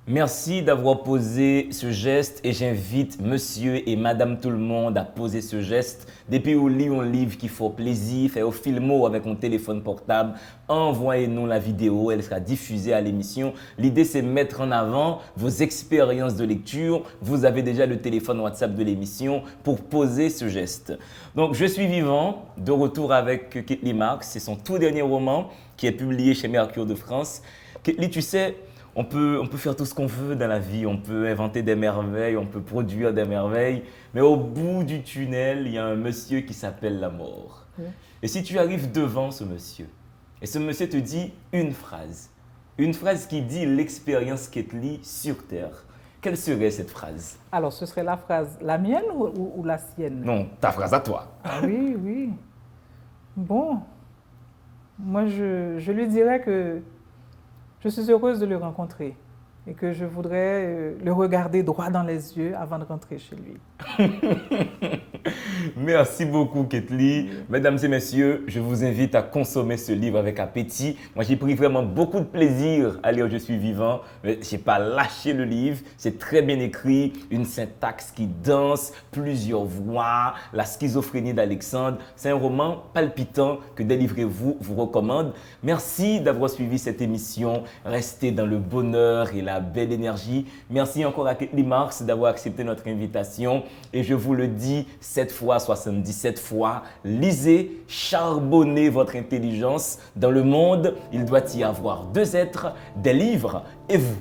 C: Merci d'avoir posé ce geste et j'invite monsieur et madame tout le monde à poser ce geste. Depuis où lit un livre qui fait plaisir, fait au filmo avec un téléphone portable, envoyez-nous la vidéo, elle sera diffusée à l'émission. L'idée c'est mettre en avant vos expériences de lecture. Vous avez déjà le téléphone WhatsApp de l'émission pour poser ce geste. Donc je suis vivant, de retour avec Ketly Marx, c'est son tout dernier roman qui est publié chez Mercure de France. Ketly, tu sais, on peut faire tout ce qu'on veut dans la vie, on peut inventer des merveilles, on peut produire des merveilles, mais au bout du tunnel, il y a un monsieur qui s'appelle la mort.
B: Oui.
C: Et si tu arrives devant ce monsieur, et ce monsieur te dit une phrase qui dit l'expérience Ketly sur Terre, quelle serait cette phrase?
B: Alors, ce serait la phrase, la mienne ou la sienne?
C: Non, ta phrase à toi.
B: Ah oui, oui. Bon, moi, je lui dirais que je suis heureuse de le rencontrer et que je voudrais le regarder droit dans les yeux avant de rentrer chez lui.
C: Merci beaucoup, Ketly. Mesdames et messieurs, je vous invite à consommer ce livre avec appétit. Moi, j'ai pris vraiment beaucoup de plaisir à lire Je suis vivant. Mais je n'ai pas lâché le livre. C'est très bien écrit, une syntaxe qui danse, plusieurs voix, la schizophrénie d'Alexandre. C'est un roman palpitant que Délivrez-vous vous recommande. Merci d'avoir suivi cette émission. Restez dans le bonheur et la belle énergie. Merci encore à Ketly Marx d'avoir accepté notre invitation. Et je vous le dis 7 fois, 77 fois, lisez, charbonnez votre intelligence. Dans le monde, il doit y avoir deux êtres, des livres et vous.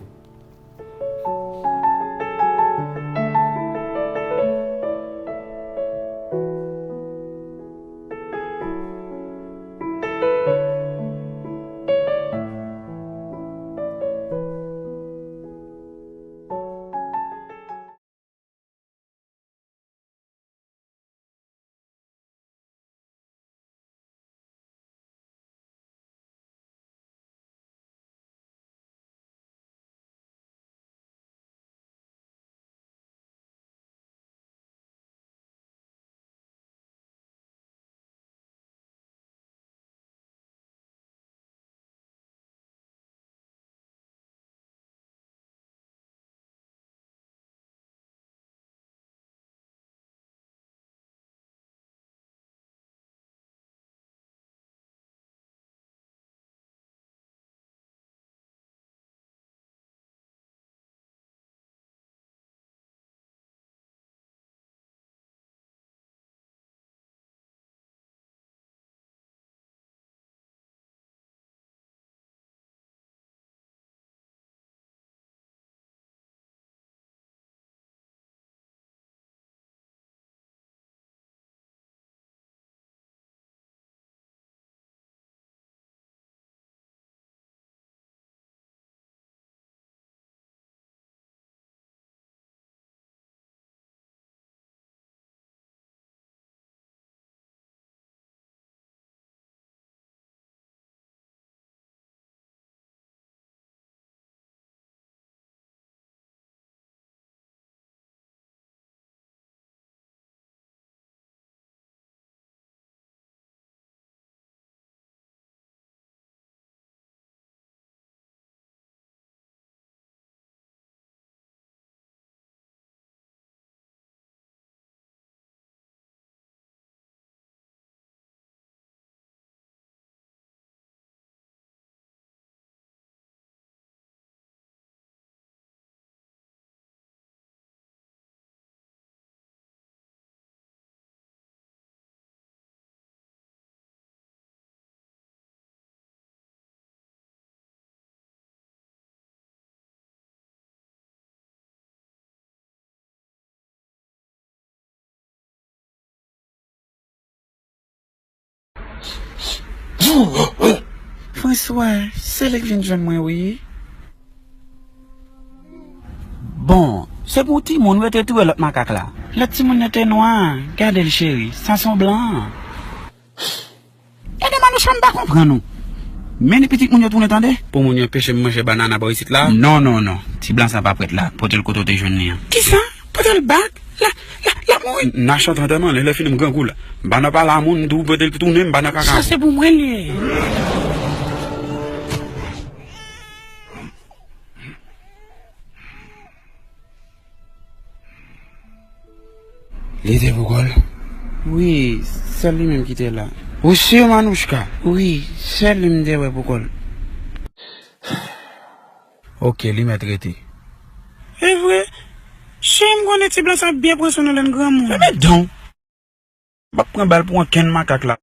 E: François, c'est là que vient de joindre moi, oui. Bon, c'est pour ti moun, où était tout l'autre macaque là? Le petit moun était noir, regardez le chéri, ça sont blanc. Et les manouches ne pas comprendre nous. Mais les petits moun yo tourne attendez pour moun yo pêcher manger banana par ici là. Non, ti blanc ça pas prête là, pour le côté de jeune. Qui ça? Pour le bac? La moun. N'achète vraiment, le film grand coup là. Banana pas la moun, d'où peut-elle tourner banana caca. Ça c'est pour moi lié. Les Bogol? Oui, c'est lui-même qui était là. Aussi, Manouchka? Oui, c'est lui-même de Bogol. Ok, lui m'a traité. C'est vrai? Si je connais ces blancs, ça bien pour son grand monde. Mais donc, je prends balle pour un ken macaque là.